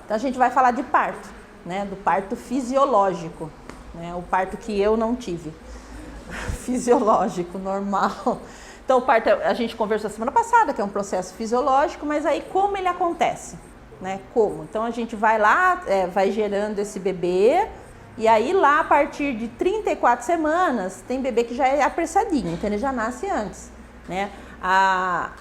Então a gente vai falar de parto, né? Do parto fisiológico, né? O parto que eu não tive. Fisiológico, normal. Então o parto, a gente conversou semana passada, que é um processo fisiológico, mas aí como ele acontece, né? Como? Então a gente vai lá, vai gerando esse bebê, e aí lá a partir de 34 semanas, tem bebê que já é apressadinho, então ele já nasce antes, né? A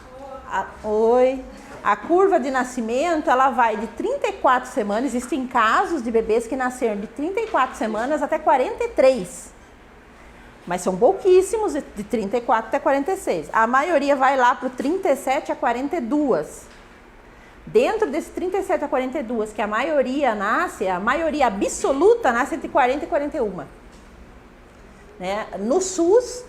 curva de nascimento, ela vai de 34 semanas, existem casos de bebês que nasceram de 34 semanas até 43, mas são pouquíssimos, de 34 até 46. A maioria vai lá para o 37 a 42. Dentro desse 37 a 42, que a maioria nasce, a maioria absoluta nasce entre 40 e 41. Né? No SUS,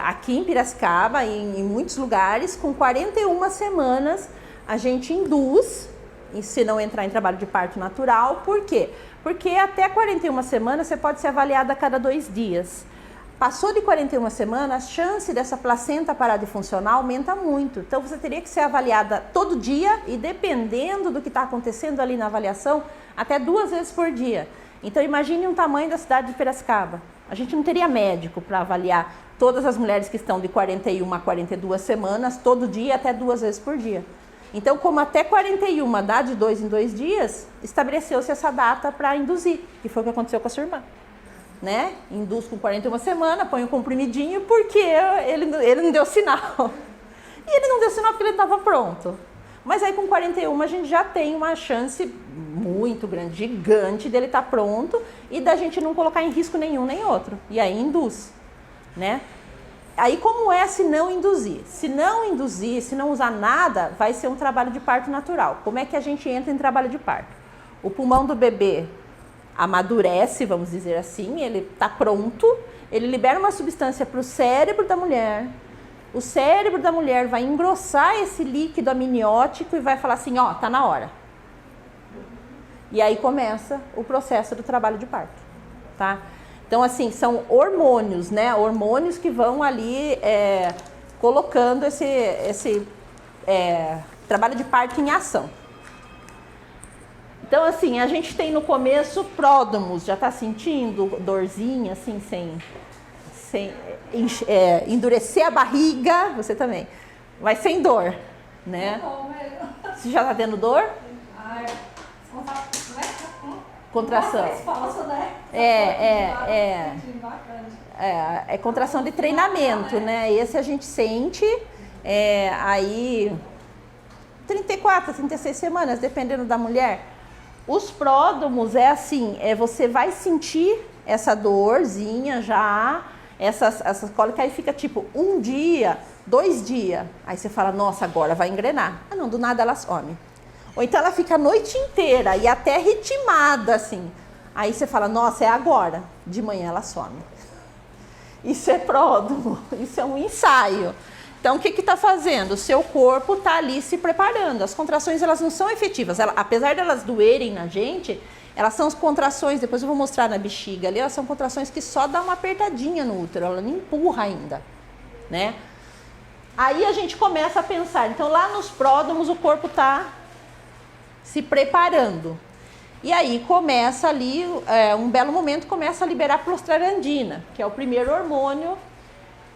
aqui em Piracicaba, em muitos lugares, com 41 semanas, a gente induz, e se não entrar em trabalho de parto natural. Por quê? Porque até 41 semanas você pode ser avaliada a cada 2 dias. Passou de 41 semanas, a chance dessa placenta parar de funcionar aumenta muito. Então você teria que ser avaliada todo dia e, dependendo do que está acontecendo ali na avaliação, até 2 vezes por dia. Então imagine um tamanho da cidade de Piracicaba. A gente não teria médico para avaliar todas as mulheres que estão de 41 a 42 semanas, todo dia, até 2 vezes por dia. Então, como até 41 dá de 2 em 2 dias, estabeleceu-se essa data para induzir, que foi o que aconteceu com a sua irmã. Né? Induz com 41 semanas, põe um comprimidinho, porque ele não deu sinal. E ele não deu sinal porque ele estava pronto. Mas aí com 41 a gente já tem uma chance muito grande, gigante, dele estar pronto e da gente não colocar em risco nenhum nem outro. E aí induz, né? Aí como é se não induzir? Se não induzir, se não usar nada, vai ser um trabalho de parto natural. Como é que a gente entra em trabalho de parto? O pulmão do bebê amadurece, vamos dizer assim, ele está pronto, ele libera uma substância para o cérebro da mulher. O cérebro da mulher vai engrossar esse líquido amniótico e vai falar assim, ó, tá na hora. E aí começa o processo do trabalho de parto, tá? Então, assim, são hormônios, né? Hormônios que vão ali colocando esse trabalho de parto em ação. Então, assim, a gente tem no começo pródromos, já tá sentindo dorzinha, assim, sem endurecer a barriga, você também, vai sem dor, né? Você já tá tendo dor? Contração. É contração de treinamento, né? Esse a gente sente aí 34, 36 semanas, dependendo da mulher. Os pródromos assim, você vai sentir essa dorzinha já, essas cólicas, aí fica tipo 1 dia, 2 dias. Aí você fala, nossa, agora vai engrenar. Ah não, do nada ela some. Ou então ela fica a noite inteira e até ritmada assim. Aí você fala, nossa, é agora. De manhã ela some. Isso é pródromo, isso é um ensaio. Então, o que está fazendo? O seu corpo está ali se preparando. As contrações, elas não são efetivas. Apesar de elas doerem na gente, elas são as contrações, depois eu vou mostrar na bexiga ali, elas são contrações que só dá uma apertadinha no útero, ela não empurra ainda, né? Aí a gente começa a pensar, então lá nos pródromos o corpo está se preparando. E aí começa ali, um belo momento, começa a liberar prostaglandina, que é o primeiro hormônio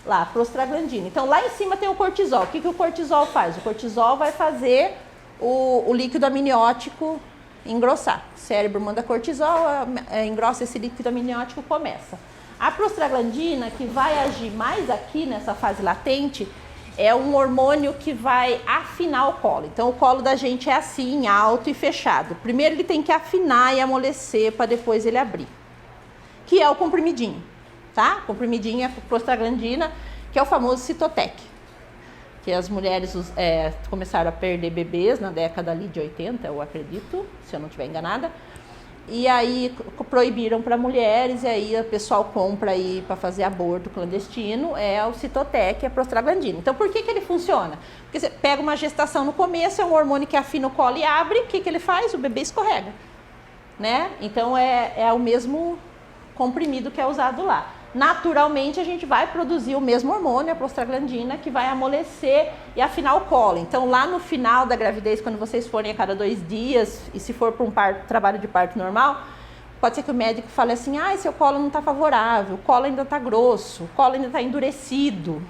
lá, prostaglandina. Então lá em cima tem o cortisol. O que o cortisol faz? O cortisol vai fazer o líquido amniótico engrossar. O cérebro manda cortisol, engrossa esse líquido amniótico, começa. A prostaglandina, que vai agir mais aqui nessa fase latente, é um hormônio que vai afinar o colo. Então o colo da gente é assim, alto e fechado. Primeiro ele tem que afinar e amolecer para depois ele abrir. Que é o comprimidinho. Tá? Comprimidinho é prostaglandina, que é o famoso Cytotec, que as mulheres começaram a perder bebês na década ali de 80, eu acredito, se eu não estiver enganada, e aí proibiram para mulheres, e aí o pessoal compra aí para fazer aborto clandestino, é o Cytotec, a prostaglandina. Então por que ele funciona? Porque você pega uma gestação no começo, é um hormônio que afina o colo e abre, o que ele faz? O bebê escorrega, né? Então é o mesmo comprimido que é usado lá. naturalmente a gente vai produzir o mesmo hormônio, a prostaglandina, que vai amolecer e afinar o colo. Então, lá no final da gravidez, quando vocês forem a cada 2 dias, e se for para um trabalho de parto normal, pode ser que o médico fale assim, seu colo não está favorável, o colo ainda está grosso, o colo ainda está endurecido.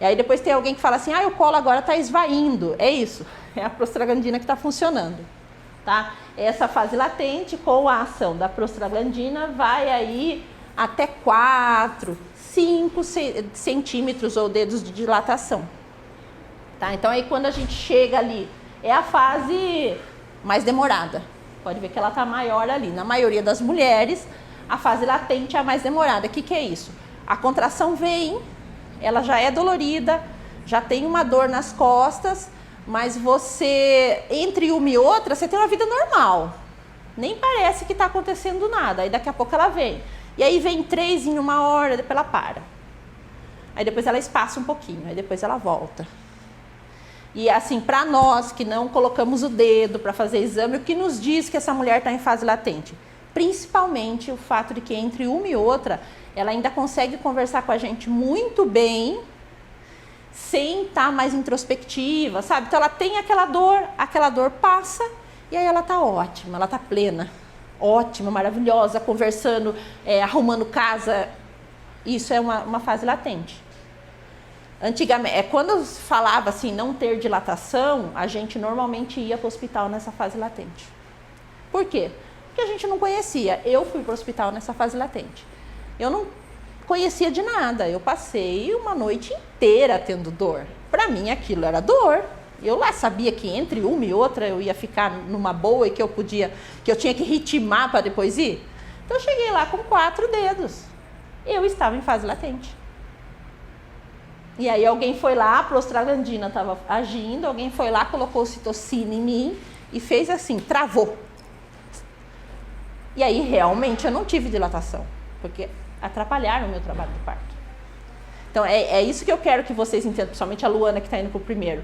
E aí depois tem alguém que fala assim, o colo agora está esvaindo. É isso, é a prostaglandina que está funcionando. Tá? Essa fase latente, com a ação da prostaglandina, vai aí até 4, 5 centímetros ou dedos de dilatação. Tá? Então aí quando a gente chega ali, é a fase mais demorada. Pode ver que ela está maior ali. Na maioria das mulheres, a fase latente é a mais demorada. O que é isso? A contração vem, ela já é dolorida, já tem uma dor nas costas, mas você, entre uma e outra, você tem uma vida normal. Nem parece que está acontecendo nada. Aí daqui a pouco ela vem. E aí vem 3 em 1 hora, depois ela para. Aí depois ela espaça um pouquinho, aí depois ela volta. E assim, para nós que não colocamos o dedo para fazer exame, o que nos diz que essa mulher está em fase latente? Principalmente o fato de que entre uma e outra, ela ainda consegue conversar com a gente muito bem, sem estar mais introspectiva, sabe? Então ela tem aquela dor passa e aí ela está ótima, ela está plena, ótima, maravilhosa, conversando, arrumando casa. Isso é uma fase latente. Antigamente, quando falava assim, não ter dilatação, a gente normalmente ia para o hospital nessa fase latente. Por quê? Porque a gente não conhecia. Eu fui para o hospital nessa fase latente. Eu não conhecia de nada. Eu passei uma noite inteira tendo dor. Para mim, aquilo era dor. Eu lá sabia que entre uma e outra eu ia ficar numa boa e que eu tinha que ritmar para depois ir. Então, eu cheguei lá com 4 dedos. Eu estava em fase latente. E aí alguém foi lá, a prostaglandina estava agindo, alguém foi lá, colocou ocitocina em mim e fez assim, travou. E aí realmente eu não tive dilatação, porque atrapalharam o meu trabalho de parto. Então é isso que eu quero que vocês entendam, principalmente a Luana que está indo para o primeiro.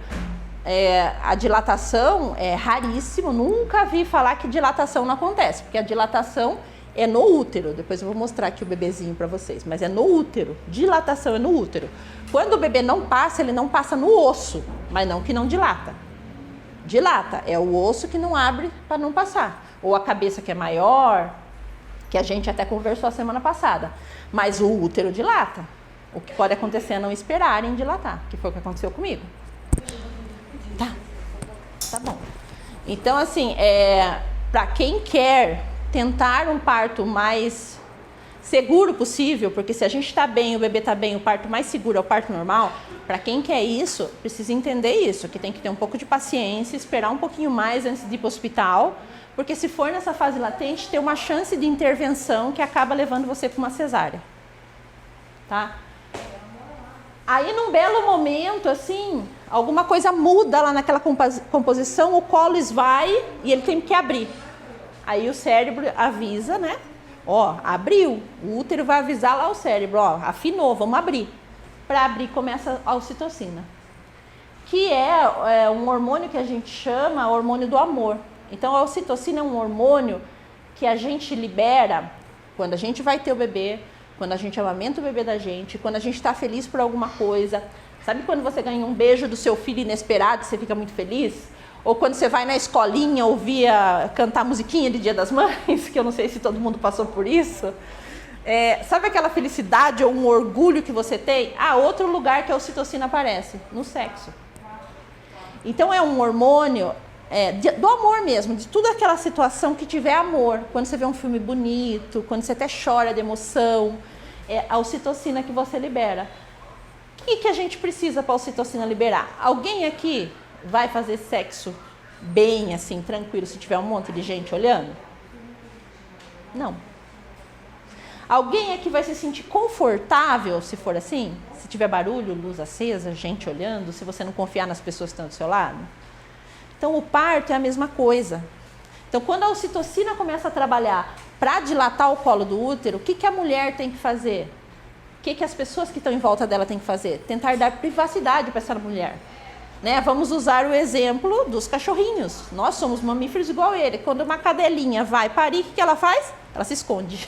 A dilatação é raríssimo, nunca vi falar que dilatação não acontece, porque a dilatação é no útero. Depois eu vou mostrar aqui o bebezinho para vocês, mas é no útero. Dilatação é no útero. Quando o bebê não passa, ele não passa no osso, mas não que não dilata. Dilata, é o osso que não abre para não passar. Ou a cabeça que é maior, que a gente até conversou a semana passada. Mas o útero dilata. O que pode acontecer é não esperarem dilatar, que foi o que aconteceu comigo. Tá bom. Então, assim, para quem quer tentar um parto mais seguro possível, porque se a gente está bem, o bebê está bem, o parto mais seguro é o parto normal, para quem quer isso, precisa entender isso, que tem que ter um pouco de paciência, esperar um pouquinho mais antes de ir para o hospital, porque se for nessa fase latente, tem uma chance de intervenção que acaba levando você para uma cesárea. Tá? Aí, num belo momento, assim, alguma coisa muda lá naquela composição, o colo esvai e ele tem que abrir. Aí o cérebro avisa, né? Abriu. O útero vai avisar lá o cérebro, afinou, vamos abrir. Para abrir começa a ocitocina, que é um hormônio que a gente chama hormônio do amor. Então a ocitocina é um hormônio que a gente libera quando a gente vai ter o bebê, quando a gente amamenta o bebê da gente, quando a gente está feliz por alguma coisa. Sabe quando você ganha um beijo do seu filho inesperado e você fica muito feliz? Ou quando você vai na escolinha cantar musiquinha de Dia das Mães, que eu não sei se todo mundo passou por isso. Sabe aquela felicidade ou um orgulho que você tem? Outro lugar que a ocitocina aparece, no sexo. Então é um hormônio do amor mesmo, de toda aquela situação que tiver amor. Quando você vê um filme bonito, quando você até chora de emoção, é a ocitocina que você libera. O que a gente precisa para a ocitocina liberar? Alguém aqui vai fazer sexo bem, assim, tranquilo, se tiver um monte de gente olhando? Não. Alguém aqui vai se sentir confortável se for assim? Se tiver barulho, luz acesa, gente olhando, se você não confiar nas pessoas que estão do seu lado? Então, o parto é a mesma coisa. Então, quando a ocitocina começa a trabalhar para dilatar o colo do útero, o que a mulher tem que fazer? O que as pessoas que estão em volta dela têm que fazer? Tentar dar privacidade para essa mulher. Né? Vamos usar o exemplo dos cachorrinhos. Nós somos mamíferos igual ele. Quando uma cadelinha vai parir, o que ela faz? Ela se esconde.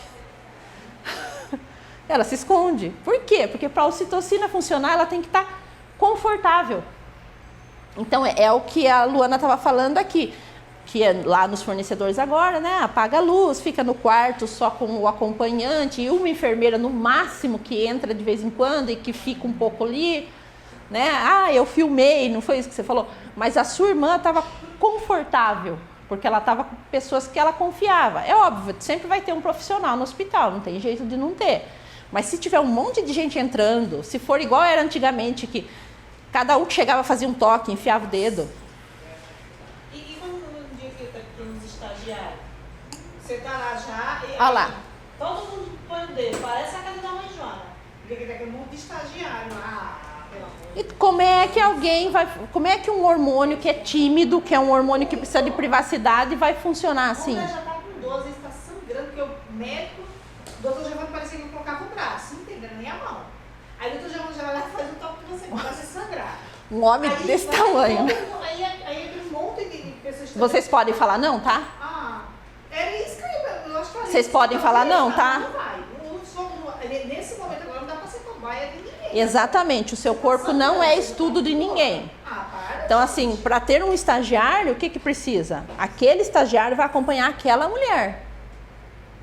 Ela se esconde. Por quê? Porque para a ocitocina funcionar, ela tem que estar confortável. Então, é o que a Luana estava falando aqui, que é lá nos fornecedores agora, né? Apaga a luz, fica no quarto só com o acompanhante e uma enfermeira no máximo que entra de vez em quando e que fica um pouco ali, né? Ah, eu filmei, não foi isso que você falou? Mas a sua irmã estava confortável, porque ela estava com pessoas que ela confiava. É óbvio, sempre vai ter um profissional no hospital, não tem jeito de não ter. Mas se tiver um monte de gente entrando, se for igual era antigamente, que cada um que chegava fazia um toque, enfiava o dedo. E quando no dia que tem uns estagiários, você tá lá já e Olha lá. todo mundo põe o dedo, parece a casa da mãe Joana. Porque tem um monte de estagiário lá, pelo amor de E como é que alguém vai... Como é que um hormônio que é tímido, que é um hormônio que precisa de privacidade, vai funcionar assim? Quando ela já tá com 12, está sangrando, porque o médico, o doutor Giovanni parecia que colocava o braço, não entendendo nem a mão. Aí o doutor Giovanni já vai lá e faz um toque que você vai se sangrar. Um homem Aí desse vai tamanho. Aí aquele monte de pessoas... Vocês podem falar não, tá? Ah, era isso que eu acho que eu Vocês podem falar não, tá? Não vai. Nesse momento agora não dá pra ser cobaia de ninguém. Exatamente, o seu corpo não é estudo de ninguém. Ah, para. Então, assim, para ter um estagiário, o que precisa? Aquele estagiário vai acompanhar aquela mulher.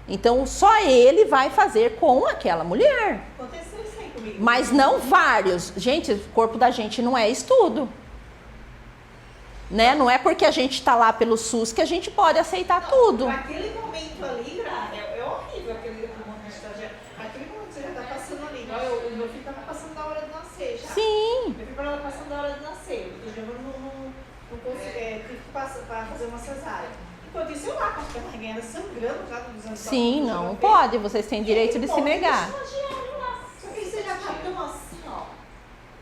Então, só ele vai fazer com aquela mulher. Aconteceu isso aí comigo. Mas não vários. Gente, o corpo da gente não é estudo. Né? Não é porque a gente está lá pelo SUS que a gente pode aceitar tudo. Naquele momento ali, é horrível aquele momento de estagiário. Aquele momento que você já está passando ali. O meu filho estava passando da hora de nascer já. Sim. Meu filho estava passando da hora de nascer. O doutor não conseguiu, tive que passar para fazer uma cesárea. Enquanto isso, eu lá com as pernas ganhando, sangrando já dos anos. Sim, não pode. Vocês têm direito de se negar. Só que você já está tão assim, ó.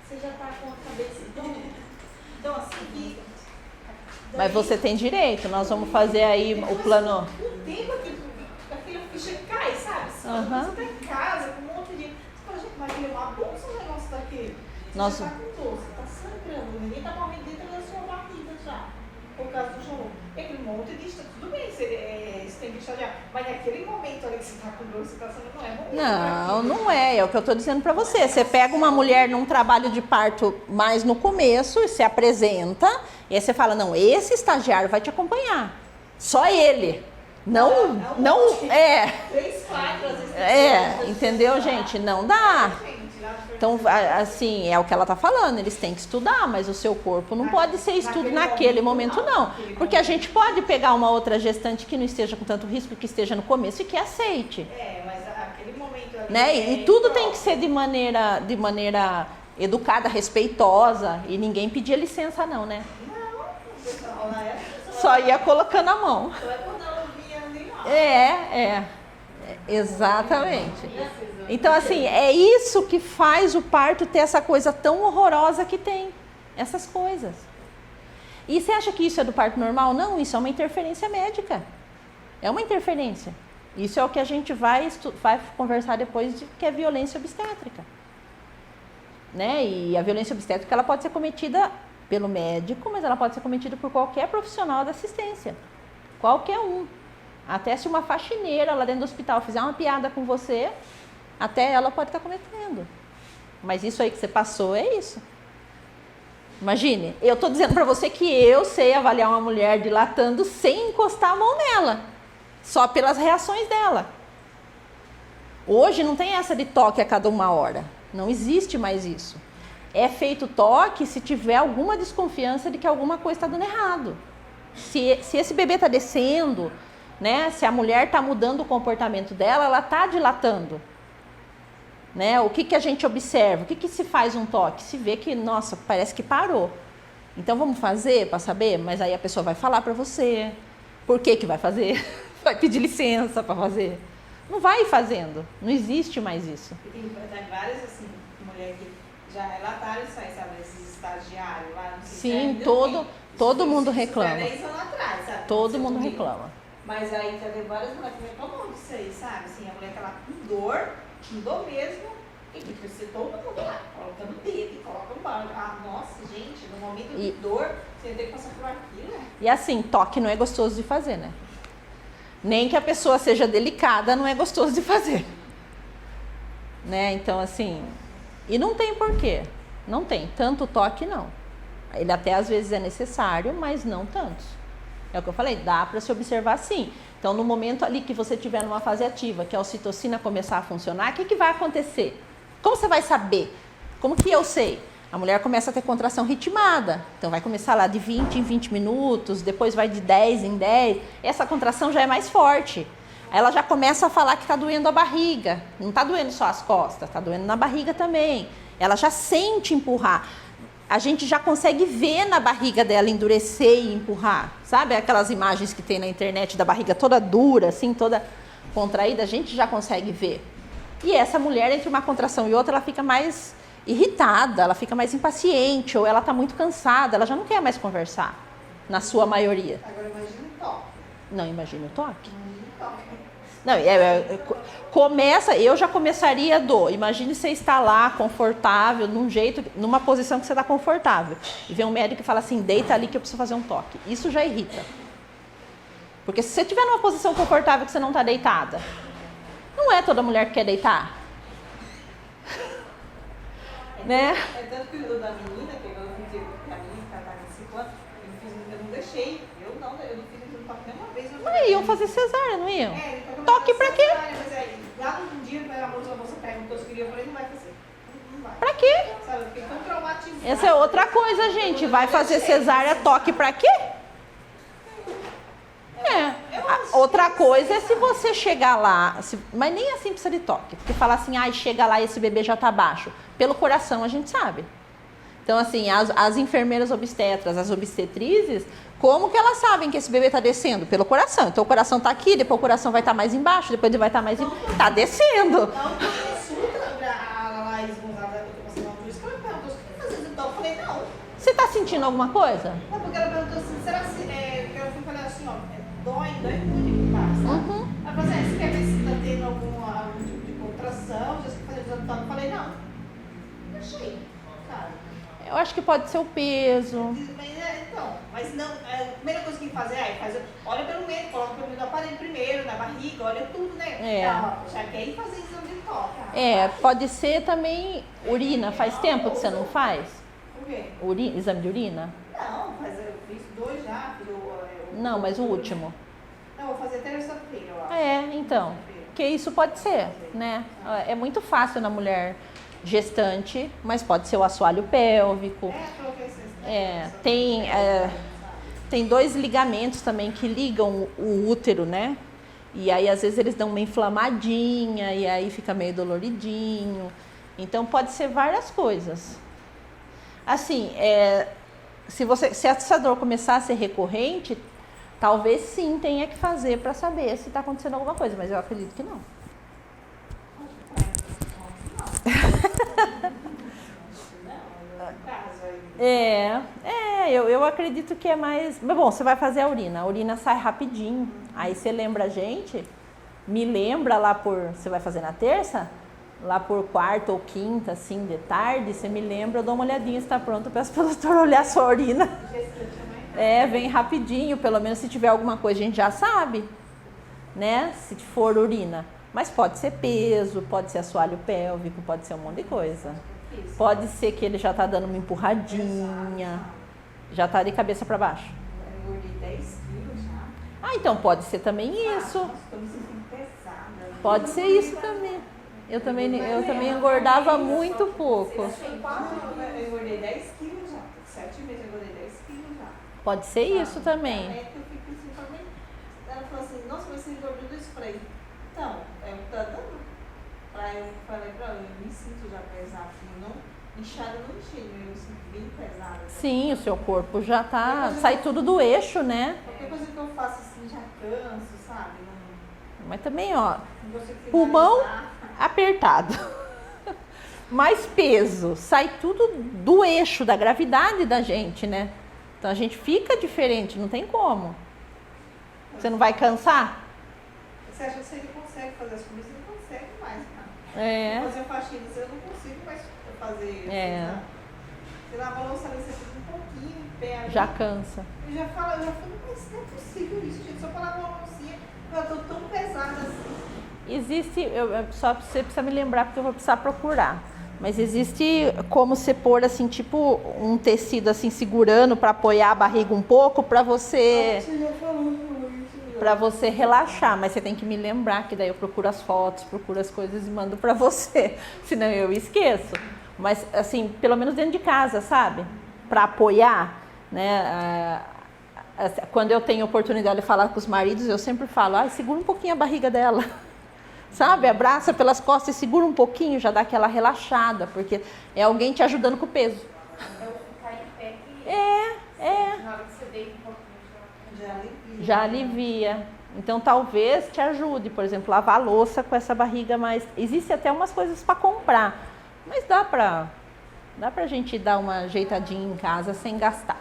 Você já está com a cabeça tão assim, fica. Mas você tem direito. Nós vamos fazer aí o plano. Um tempo aquela ficha cai, sabe? Aham. Você tá em casa com um monte de... Você fala, gente, mas aquele é uma bolsa um negócio daquele. Você Nossa. já tá com dor, você tá sangrando. Ninguém tá morrendo dentro da sua barriga já. Por causa do jogo. É aquele monte de... Tudo bem, você tem que estagiar. Mas naquele momento ali que você tá com dor, você tá sangrando, não é momento. Não, não é. É o que eu estou dizendo para você. Você pega uma mulher num trabalho de parto mais no começo e se apresenta. E aí você fala, não, esse estagiário vai te acompanhar. Só ele. Não, é. 3, 4, às vezes. Entendeu, gente? Não dá. Então, assim, é o que ela tá falando, eles têm que estudar, mas o seu corpo não pode ser estudo naquele momento, não. Porque a gente pode pegar uma outra gestante que não esteja com tanto risco, que esteja no começo e que aceite. Mas aquele momento ali... Né? E tudo tem que ser de maneira educada, respeitosa, e ninguém pedia licença não, né? Só ia colocando a mão. Só é quando ela vinha nem lá. Exatamente. Então, assim, é isso que faz o parto ter essa coisa tão horrorosa que tem. Essas coisas. E você acha que isso é do parto normal? Não, isso é uma interferência médica. É uma interferência. Isso é o que a gente vai conversar depois, que é violência obstétrica. Né? E a violência obstétrica ela pode ser cometida pelo médico, mas ela pode ser cometida por qualquer profissional da assistência. Qualquer um. Até se uma faxineira lá dentro do hospital fizer uma piada com você, até ela pode estar cometendo. Mas isso aí que você passou é isso. Imagine, eu estou dizendo para você que eu sei avaliar uma mulher dilatando sem encostar a mão nela. Só pelas reações dela. Hoje não tem essa de toque a cada 1 hora. Não existe mais isso. É feito toque se tiver alguma desconfiança de que alguma coisa está dando errado. Se esse bebê está descendo, né? Se a mulher está mudando o comportamento dela, ela está dilatando. Né? O que a gente observa? O que se faz um toque? Se vê que, nossa, parece que parou. Então vamos fazer para saber? Mas aí a pessoa vai falar para você. Por que vai fazer? Vai pedir licença para fazer. Não vai fazendo. Não existe mais isso. Tem várias assim, mulheres que já relataram isso aí, sabe? Esses estagiários lá. Sim, todo mundo reclama. 10 anos atrás, sabe? Todo mundo reclama. Mas aí já tem várias mulheres que reclamam disso aí, sabe? Assim, a mulher tá lá com dor mesmo, e você todo mundo lá, colocando o dedo e coloca um balde. Ah, nossa, gente, no momento de dor, você tem que passar por aquilo, né? E assim, toque não é gostoso de fazer, né? Nem que a pessoa seja delicada, não é gostoso de fazer. né? Então, assim, e não tem porquê, não tem, tanto toque não. Ele até às vezes é necessário, mas não tantos. É o que eu falei, dá para se observar sim. Então, no momento ali que você estiver numa fase ativa, que a ocitocina começar a funcionar, o que vai acontecer? Como você vai saber? Como que eu sei? A mulher começa a ter contração ritmada. Então, vai começar lá de 20 em 20 minutos, depois vai de 10 em 10. Essa contração já é mais forte. Ela já começa a falar que está doendo a barriga. Não está doendo só as costas, está doendo na barriga também. Ela já sente empurrar. A gente já consegue ver na barriga dela endurecer e empurrar. Sabe aquelas imagens que tem na internet da barriga toda dura, assim, toda contraída? A gente já consegue ver. E essa mulher, entre uma contração e outra, ela fica mais irritada, ela fica mais impaciente, ou ela está muito cansada, ela já não quer mais conversar, na sua maioria. Agora imagina o toque. Não, imagina o toque. Imagina o toque. Não, começa, eu já começaria imagine você estar lá confortável, numa posição que você está confortável, e vem um médico e fala assim, deita ali que eu preciso fazer um toque. Isso já irrita. Porque se você estiver numa posição confortável que você não está deitada, não é toda mulher que quer deitar. Né? É tanto que o da menina, que eu não fiz pra mim, que tá com 5 anos, eu não deixei. Eu não fiz um toque nenhuma vez. Mas iam fazer cesárea, não iam? Então Toque pra quê? Mas aí, lá um dia, a moça perguntou se queria, eu falei, não vai fazer. Não vai. Pra quê? Sabe, eu fiquei tão traumatizada. Essa é outra coisa, gente. Vai fazer cesárea, toque pra quê? Outra coisa é se você chegar lá, mas nem assim precisa de toque, porque falar assim, chega lá e esse bebê já tá baixo. Pelo coração a gente sabe. Então, assim, as enfermeiras obstetras, as obstetrizes, como que elas sabem que esse bebê tá descendo? Pelo coração. Então o coração tá aqui, depois o coração vai estar mais embaixo, depois ele vai estar mais embaixo. Tá descendo. A consulta, a Laís Gonzalez, eu passei uma por isso que ela perguntou, você quer fazer esse toque? Eu falei, não. Você tá sentindo alguma coisa? Não, porque ela perguntou assim, será que porque ela foi falar assim, dói muito embaixo, sabe? Ela falou assim, você quer ver se tá tendo algum tipo de contração, se você quer fazer o toque? Eu falei, não. Deixei, cara. Eu acho que pode ser o peso. Mas não, a primeira coisa que fazer olha pelo meio, coloca pelo meio do aparelho primeiro, na barriga, olha tudo, né? Já quer ir fazer exame de toque. Pode ser também urina. Faz tempo que você não faz? Por quê? Exame de urina? Não, eu fiz 2 já. Não, mas o último. Não, vou fazer terça-feira, eu acho. Então. Que isso pode ser, né? É muito fácil na mulher gestante, mas pode ser o assoalho pélvico. Tem 2 ligamentos também que ligam o útero, né? E aí, às vezes, eles dão uma inflamadinha e aí fica meio doloridinho. Então, pode ser várias coisas. Assim, se essa dor começar a ser recorrente, talvez sim tenha que fazer para saber se está acontecendo alguma coisa, mas eu acredito que não. Eu acredito que é mais... Mas bom, você vai fazer a urina sai rapidinho. Aí você lembra a gente, me lembra lá você vai fazer na terça? Lá por quarta ou quinta, assim, de tarde, você me lembra, eu dou uma olhadinha se está pronto, peço para o doutor olhar a sua urina. Vem rapidinho, pelo menos se tiver alguma coisa a gente já sabe, né? Se for urina. Mas pode ser peso, pode ser assoalho pélvico, pode ser um monte de coisa. Pode ser que ele já está dando uma empurradinha, já está de cabeça para baixo. Eu engordei 10 quilos já. Então pode ser também isso. Nossa, estou me sentindo pesada. Pode ser isso também. Eu também engordava muito pouco. Eu engordei 10 quilos já. 7 meses eu engordei 10 quilos já. Pode ser isso também. Eu fico assim, ela falou assim, nossa, mas você engordou do spray. Então, tá dando. Eu falei pra ela, eu me sinto já pesada. Inchada eu não enchei, eu me sinto bem pesada. Sim, o seu corpo já tá... Sai tudo do eixo, né? Qualquer coisa que eu faço assim já canso, sabe? Mas também, pulmão apertado. Mais peso. Sai tudo do eixo, da gravidade da gente, né? Então a gente fica diferente, não tem como. Você não vai cansar? Você acha que você consegue fazer as coisas? Você não consegue mais, cara. Fazer faxina, eu não consigo mais fazer. Você lava a louça ali, você fica um pouquinho em pé. Já cansa. Eu já falo, mas não é possível isso, gente. Só pra lavar uma loucinha, eu tô tão pesada assim. Existe, só você precisa me lembrar porque eu vou precisar procurar. Mas existe como você pôr assim, tipo um tecido assim segurando para apoiar a barriga um pouco para você relaxar, mas você tem que me lembrar que daí eu procuro as fotos, procuro as coisas e mando para você, senão eu esqueço. Mas assim, pelo menos dentro de casa, sabe? Para apoiar, né? Quando eu tenho oportunidade de falar com os maridos, eu sempre falo, segura um pouquinho a barriga dela. Sabe, abraça pelas costas e segura um pouquinho, já dá aquela relaxada, porque é alguém te ajudando com o peso. Então, ficar em pé que... Na hora que você deita um pouquinho, já alivia. Então, talvez te ajude, por exemplo, lavar a louça com essa barriga mais... Existe até umas coisas para comprar, mas dá pra gente dar uma ajeitadinha em casa sem gastar.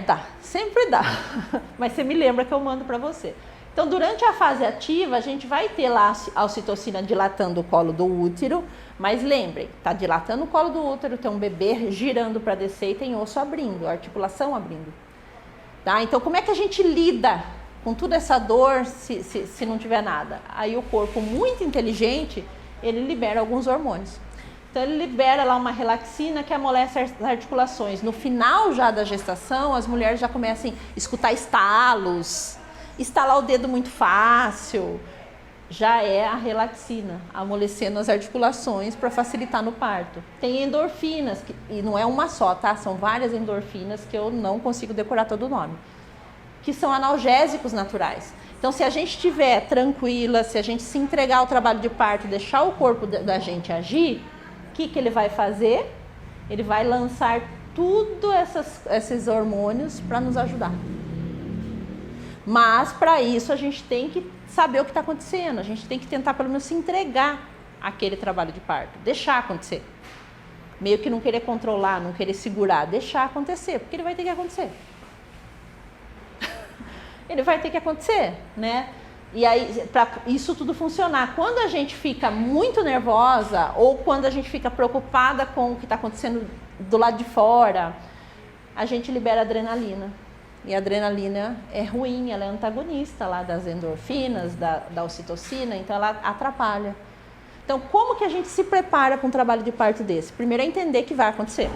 Dá, sempre dá. Mas você me lembra que eu mando para você. Então, durante a fase ativa, a gente vai ter lá a ocitocina dilatando o colo do útero, mas lembrem, está dilatando o colo do útero, tem um bebê girando para descer e tem osso abrindo, articulação abrindo. Tá? Então, como é que a gente lida com toda essa dor se não tiver nada? Aí o corpo, muito inteligente, ele libera alguns hormônios. Então, ele libera lá uma relaxina que amolece as articulações. No final já da gestação, as mulheres já começam a escutar estalos, estalar o dedo muito fácil, já é a relaxina, amolecendo as articulações para facilitar no parto. Tem endorfinas, e não é uma só, tá? São várias endorfinas que eu não consigo decorar todo o nome, que são analgésicos naturais. Então, se a gente estiver tranquila, se a gente se entregar ao trabalho de parto, deixar o corpo da gente agir, o que ele vai fazer? Ele vai lançar tudo esses hormônios para nos ajudar. Mas, para isso, a gente tem que saber o que está acontecendo. A gente tem que tentar, pelo menos, se entregar àquele trabalho de parto. Deixar acontecer. Meio que não querer controlar, não querer segurar. Deixar acontecer, porque ele vai ter que acontecer. Ele vai ter que acontecer, né? E aí, para isso tudo funcionar, quando a gente fica muito nervosa ou quando a gente fica preocupada com o que está acontecendo do lado de fora, a gente libera adrenalina. E a adrenalina é ruim, ela é antagonista lá das endorfinas, da ocitocina, então ela atrapalha. Então, como que a gente se prepara para um trabalho de parto desse? Primeiro é entender que vai acontecer.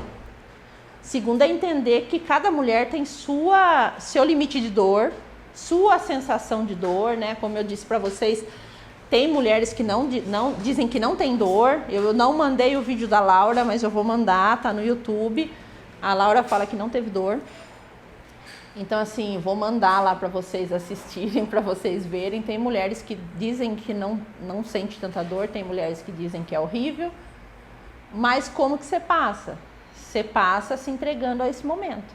Segundo é entender que cada mulher tem seu limite de dor, sua sensação de dor, né? Como eu disse para vocês, tem mulheres que não dizem que não tem dor. Eu não mandei o vídeo da Laura, mas eu vou mandar, tá no YouTube. A Laura fala que não teve dor. Então, assim, vou mandar lá para vocês assistirem, para vocês verem. Tem mulheres que dizem que não sente tanta dor, tem mulheres que dizem que é horrível. Mas como que você passa? Você passa se entregando a esse momento,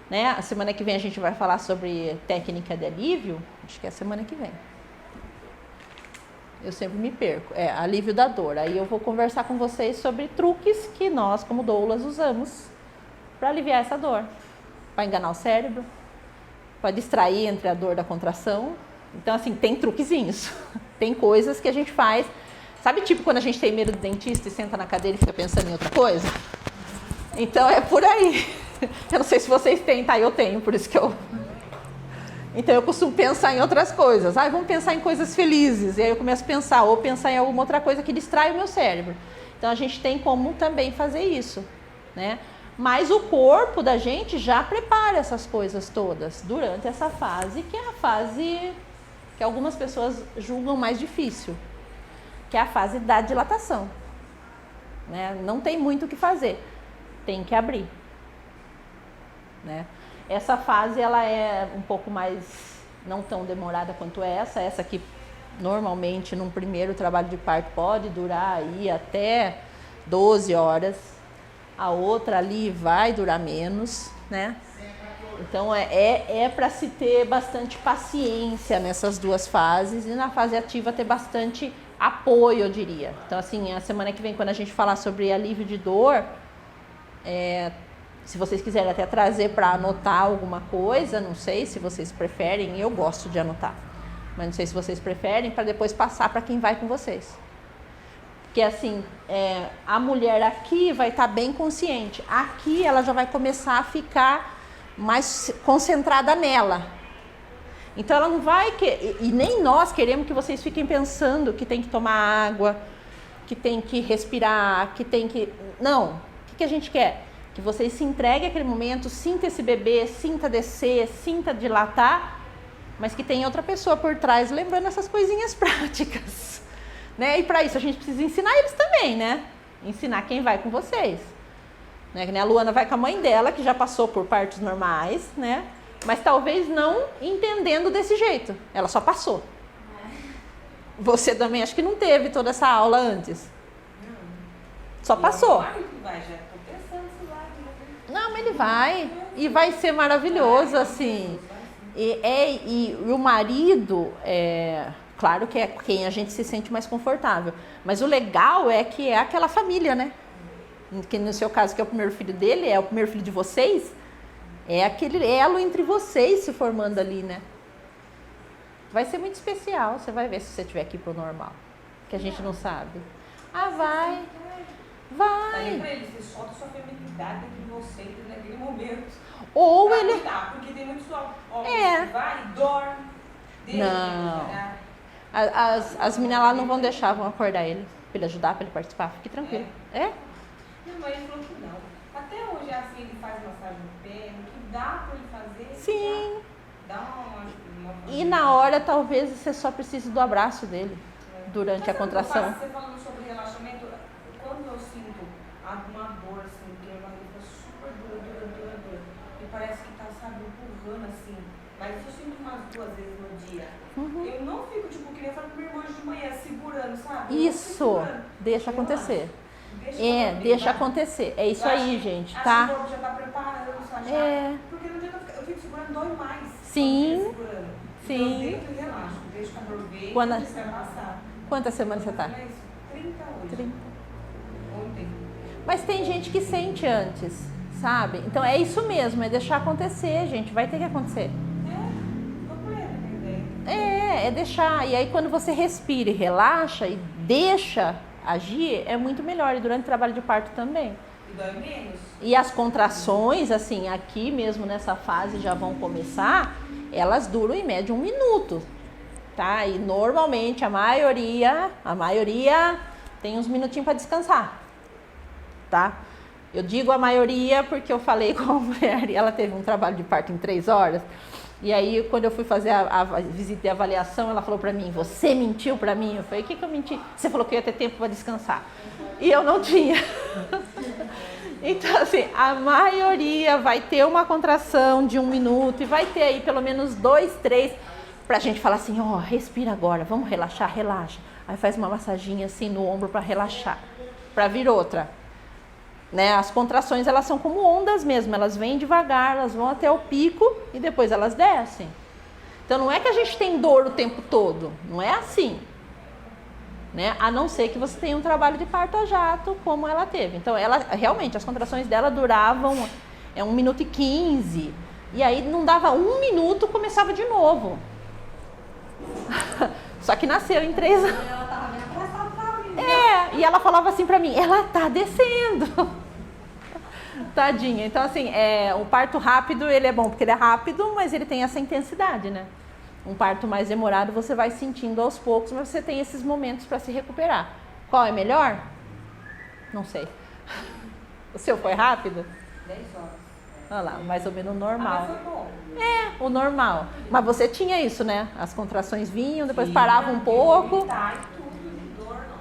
né? A semana que vem a gente vai falar sobre técnica de alívio. Acho que é a semana que vem. Eu sempre me perco. Alívio da dor. Aí eu vou conversar com vocês sobre truques que nós, como doulas, usamos para aliviar essa dor. Para enganar o cérebro, para distrair entre a dor da contração. Então, assim, tem truquezinhos. Tem coisas que a gente faz. Sabe, tipo, quando a gente tem medo do dentista e senta na cadeira e fica pensando em outra coisa? Então, é por aí. Eu não sei se vocês têm, tá? Eu tenho, por isso que eu... Então, eu costumo pensar em outras coisas. Vamos pensar em coisas felizes. E aí eu começo a pensar, ou pensar em alguma outra coisa que distrai o meu cérebro. Então, a gente tem como também fazer isso, né? Mas o corpo da gente já prepara essas coisas todas durante essa fase, que é a fase que algumas pessoas julgam mais difícil, que é a fase da dilatação, né? Não tem muito o que fazer, tem que abrir, né? Essa fase ela é um pouco mais, não tão demorada quanto essa que normalmente num primeiro trabalho de parto pode durar aí até 12 horas. A outra ali vai durar menos, né? Então é para se ter bastante paciência nessas duas fases e na fase ativa ter bastante apoio, eu diria. Então, assim, a semana que vem, quando a gente falar sobre alívio de dor, se vocês quiserem até trazer para anotar alguma coisa, não sei se vocês preferem, eu gosto de anotar, mas não sei se vocês preferem, para depois passar para quem vai com vocês. Porque assim, a mulher aqui vai estar bem consciente. Aqui ela já vai começar a ficar mais concentrada nela. Então ela não vai e nem nós queremos que vocês fiquem pensando que tem que tomar água, que tem que respirar, que tem que... Não, o que a gente quer? Que vocês se entreguem àquele momento, sinta esse bebê, sinta descer, sinta dilatar, mas que tem outra pessoa por trás lembrando essas coisinhas práticas, né? E para isso a gente precisa ensinar eles também, né? Ensinar quem vai com vocês, né? Que nem a Luana vai com a mãe dela, que já passou por partos normais, né? Mas talvez não entendendo desse jeito, ela só passou. Você também acho que não teve toda essa aula antes. Só passou. Não, mas ele vai. E vai ser maravilhoso, assim. E o marido, claro que é quem a gente se sente mais confortável. Mas o legal é que é aquela família, né? Que no seu caso, que é o primeiro filho dele, é o primeiro filho de vocês. É aquele elo entre vocês se formando ali, né? Vai ser muito especial. Você vai ver se você estiver aqui pro normal. Que a gente não sabe. Ah, vai. Vai. Pra ele, você solta sua feminilidade dentro de você naquele momento. Ou ele... Porque tem muitos homens que vai e dorme. Não. As meninas lá não vão deixar, vão acordar ele. Pra ele ajudar, pra ele participar. Fique tranquilo. É? Não, mas ele falou que não. Até hoje, assim, ele faz massagem no pé, que dá pra ele fazer. Sim. Dá uma E na hora, talvez, você só precise do abraço dele. Durante a contração. Você falando sobre relaxamento, quando eu sinto uma dor, assim, que a barriga fica super dura, e parece que tá, sabe, empurrando, assim, mas eu sinto umas 2 vezes no dia. Eu não fico, tipo, que nem eu falo com minha irmã de manhã, segurando, sabe? Isso, deixa acontecer. Deixa acontecer. É isso aí, gente, tá? tá? Acho que o corpo já tá preparando, sabe? Porque não adianta eu fico segurando, dói mais. Sim. Então, eu deito e relaxo, deixo a dor ver e vai passar. Quantas semanas você tá? 30 hoje. 30. Ontem. Mas tem gente que sente antes, sabe? Então é isso mesmo, é deixar acontecer, gente. Vai ter que acontecer. É deixar. E aí quando você respira e relaxa e deixa agir, é muito melhor. E durante o trabalho de parto também. E dói menos. E as contrações, assim, aqui mesmo nessa fase já vão começar, elas duram em média 1 minuto. Tá? E normalmente a maioria tem uns minutinhos para descansar, tá? Eu digo a maioria porque eu falei com a mulher e ela teve um trabalho de parto em 3 horas. E aí quando eu fui fazer a visita de avaliação, ela falou para mim: você mentiu para mim? Eu falei: o que eu menti? Você falou que eu ia ter tempo para descansar. E eu não tinha. Então assim, a maioria vai ter uma contração de 1 minuto e vai ter aí pelo menos 2, 3... Pra gente falar assim, ó, respira agora, vamos relaxar, relaxa. Aí faz uma massaginha assim no ombro para relaxar, para vir outra. Né? As contrações, elas são como ondas mesmo, elas vêm devagar, elas vão até o pico e depois elas descem. Então não é que a gente tem dor o tempo todo, não é assim. Né? A não ser que você tenha um trabalho de parto a jato, como ela teve. Então ela, realmente, as contrações dela duravam 1 minuto e 15. E aí não dava 1 minuto, começava de novo. Só que nasceu em 3 anos. E ela falava assim pra mim: ela tá descendo. Tadinha. Então assim, o parto rápido, ele é bom porque ele é rápido, mas ele tem essa intensidade, né? Um parto mais demorado você vai sentindo aos poucos, mas você tem esses momentos para se recuperar. Qual é melhor? Não sei. O seu foi rápido? 10 horas. Olha lá, mais ou menos normal. Mas foi bom. O normal. Mas você tinha isso, né? As contrações vinham, depois paravam um pouco. Dor não.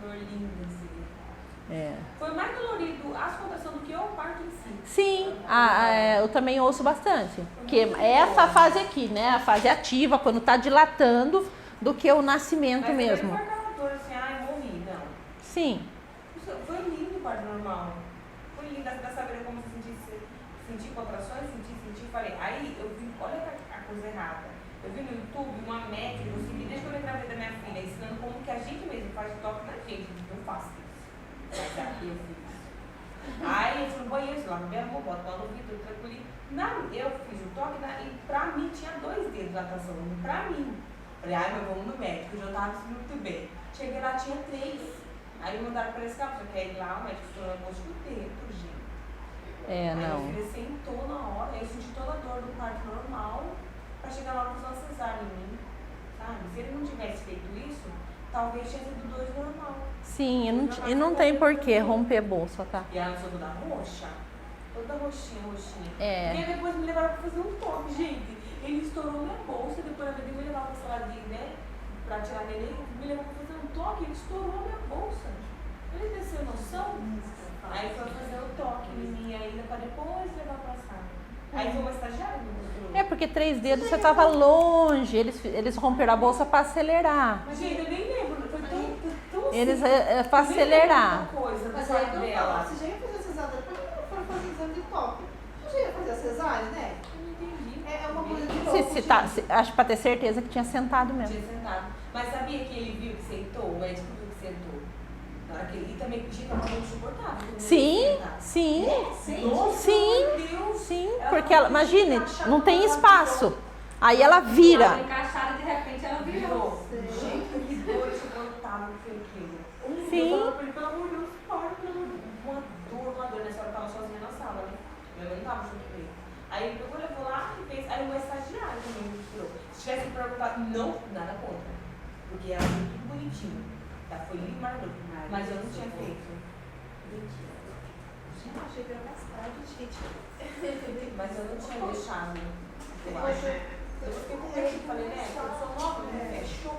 Dor linda, assim. Foi mais dolorido as contrações do que o parto em si. Sim, eu também ouço bastante. Porque é essa fase aqui, né? A fase ativa, quando tá dilatando, do que o nascimento mesmo. Mas não foi aquela dor assim, ai, morri, não. Sim. Foi lindo o parto normal. Foi lindo, dá saber como se senti contrações, senti, falei. Aí eu vi, olha a coisa errada. Eu vi no YouTube uma médica, eu segui desde que eu gravei da minha filha, ensinando como que a gente mesmo faz toque na gente. Eu faço isso. Mas aqui eu fiz. Aí eu fui no banheiro, sei lá, no meu amor, bota no ouvido, tranquilo. Eu fiz o toque e pra mim tinha 2 dedos na tação, pra mim. Falei, ai, mas vamos no médico, eu já tava muito bem. Cheguei lá, tinha 3. Aí me mandaram pra esse carro, só que aí lá o médico falou, eu gosto do tempo, gente. Não. Aí ele sentou na hora, eu senti toda a dor do parto normal. pra chegar lá e fazer uma cesárea em mim, sabe? Se ele não tivesse feito isso, talvez tinha sido 2 normal. Sim, e não tem por que romper a bolsa, tá? E ela sou toda roxa, toda roxinha. É. E aí depois me levaram pra fazer um toque, gente. Ele estourou minha bolsa, depois ela veio me levar pra sala de, né, pra tirar neném, me levou pra fazer um toque, ele estourou minha bolsa. Ele desceu noção? Aí foi fazer o toque em mim ainda pra depois levar pra sala. Aí foi uma estagiária que me mostrou. É porque 3 dedos você tava longe, eles romperam a bolsa pra acelerar. Mas gente, eu nem lembro, foi tão assim. Eles é pra acelerar. Coisa do Mas aí quarto que eu dela. falo, você já ia fazer a cesárea, depois que não foram fazer exame de toque. Não já ia fazer a cesárea, né? Eu não entendi. É uma coisa de Se, louco, se tá, gente. se- acho pra ter certeza que tinha sentado mesmo. Tinha sentado. Mas sabia que ele viu que sentou? O médico viu que sentou. Na hora que ele, e também tinha uma mão insuportável. todo mundo Sim, sentar. sim, Nossa, sim, meu Deus. sim, Ela porque ela, tava imagine, encaixada não tem no espaço. Aí ela vira. Ela encaixada, de repente ela virou. Virou. Gente, que dor insuportável que foi aquilo. Sim. Eu falava pra ele, pelo amor de Deus, para, pelo amor de Deus. Uma dor. Nessa hora eu tava sozinha na sala, né? Minha mãe não tava junto com ele. Aí ele pegou, levou lá e fez. Aí uma estagiária também me tirou. Se tivesse me perguntado, não, nada contra. Porque ela foi tudo bonitinho. Ela foi linda e maravilhosa. Mas eu não tinha feito. Mentira. Gente, eu achei que era mais tarde, gente. Mas eu não tinha deixado. Eu acho. Eu fiquei com medo, falei, né? Eu sou nova, né? Fechou.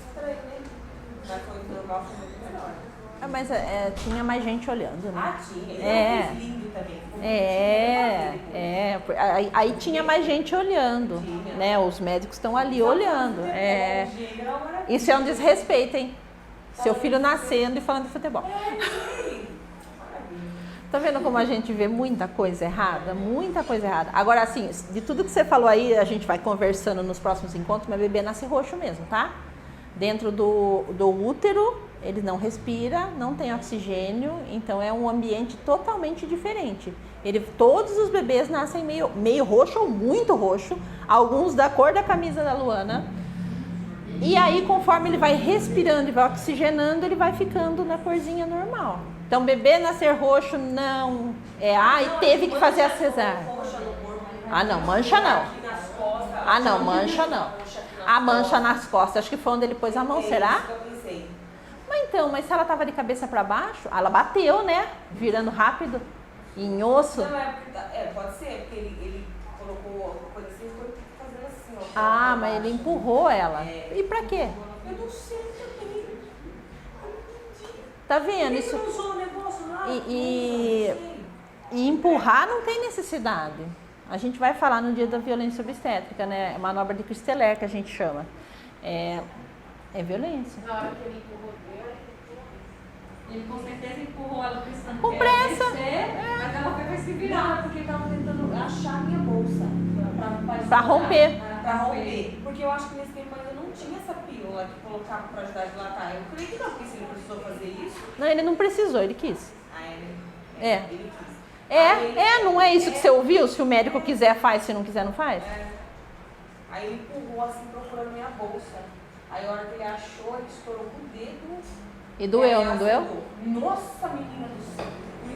Estranho, né? Mas foi normal, foi muito melhor. Ah, mas tinha mais gente olhando, né? Ah, tinha. Ele É. fez lindo também. Ficou Aí tinha mais gente olhando, Tinha. né? Os médicos estão ali olhando. É. Isso é um desrespeito, hein? Seu filho nascendo e falando de futebol. Tá vendo como a gente vê muita coisa errada? Muita coisa errada. Agora, assim, de tudo que você falou aí, a gente vai conversando nos próximos encontros, meu bebê nasce roxo mesmo, tá? Dentro do útero, ele não respira, não tem oxigênio, então é um ambiente totalmente diferente. Todos os bebês nascem meio roxo ou muito roxo, alguns da cor da camisa da Luana. E aí, conforme ele vai respirando e vai oxigenando, ele vai ficando na corzinha normal. Então, bebê nascer roxo não é, e teve que fazer a cesárea. Ah, não, mancha não. Ah, não, mancha não. A mancha nas costas, acho que foi onde ele pôs a mão, será? Mas se ela tava de cabeça para baixo, ela bateu, né? Virando rápido, em osso. Não, pode ser, porque ele colocou alguma coisa assim e foi fazendo assim, ó. Ah, mas ele empurrou ela. E pra quê? Eu não sei também. Eu não entendi. Tá vendo? Ele Isso, não usou o negócio lá? e empurrar não tem necessidade. A gente vai falar no dia da violência obstétrica, né? Manobra de Christeler, que a gente chama. É violência. Na hora que ele empurrou dela, ele com certeza empurrou ela pensando Com que pressa. ia descer, mas ela foi se Não, virar. porque ele tava tentando achar a minha bolsa. Pra romper. Pra romper. Porque eu acho que nesse tempo ainda não tinha essa pílula que colocava pra ajudar a dilatar. Eu creio que não, porque se ele precisou fazer isso, Não, ele não precisou, ele quis. ele quis. Não é isso que você ouviu? Se o médico quiser, faz, se não quiser, não faz? Aí ele empurrou assim, procurando minha bolsa. Aí a hora que ele achou, ele estourou com o dedo. E doeu, aí não acertou. doeu? Nossa, menina do céu.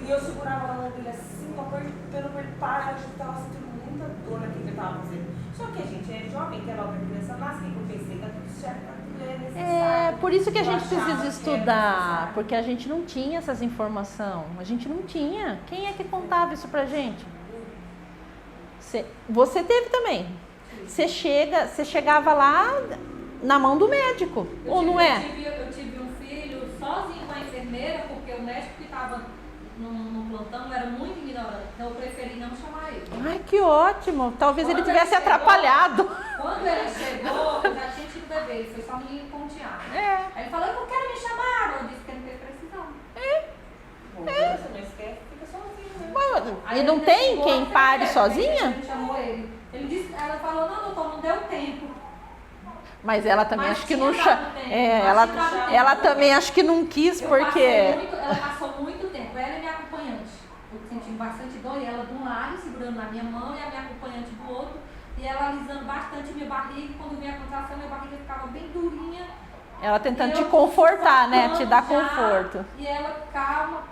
E eu segurava na mão dele assim, apertando pra ele parar, eu tava sentindo muita dor naquilo que ele tava fazendo. Só que a gente é jovem, que é logo a criança nasce, que eu pensei, tá tudo certo, tá tudo necessário. Por isso que a gente Eu achava precisa que estudar, era necessário. porque a gente não tinha essas informações. A gente não tinha. Quem é que contava isso pra gente? Você teve também. Você chegava lá na mão do médico, ou não é? Eu tive um filho sozinho com a enfermeira, porque o médico que estava no plantão era muito ignorante. Então eu preferi não chamar ele. Ai, que ótimo. Talvez ele Quando tivesse ele chegou- atrapalhado. Quando ele chegou, eu já tinha tido bebê, ele foi só menino com Tiago. É. Aí ele falou, eu não quero me chamar. Eu disse que ele não teve precisão. Bom, você não esquece, fica sozinho, né? E não tem quem pare sozinha? Ele chamou ele. Ela falou, não, doutor, não deu tempo. Mas ela também Mas acho que tinha não dado tempo. Mas tinha dado ela tempo. também acho que não quis Ela passou muito tempo, ela é minha acompanhante. Eu senti bastante dor e ela de um lado, segurando na minha mão, e a minha acompanhante do outro, e ela alisando bastante minha barriga, e quando vinha a contração, minha barriga ficava bem durinha. Ela tentando E te eu confortar, né? Te dar sufocando já, conforto. E ela, calma,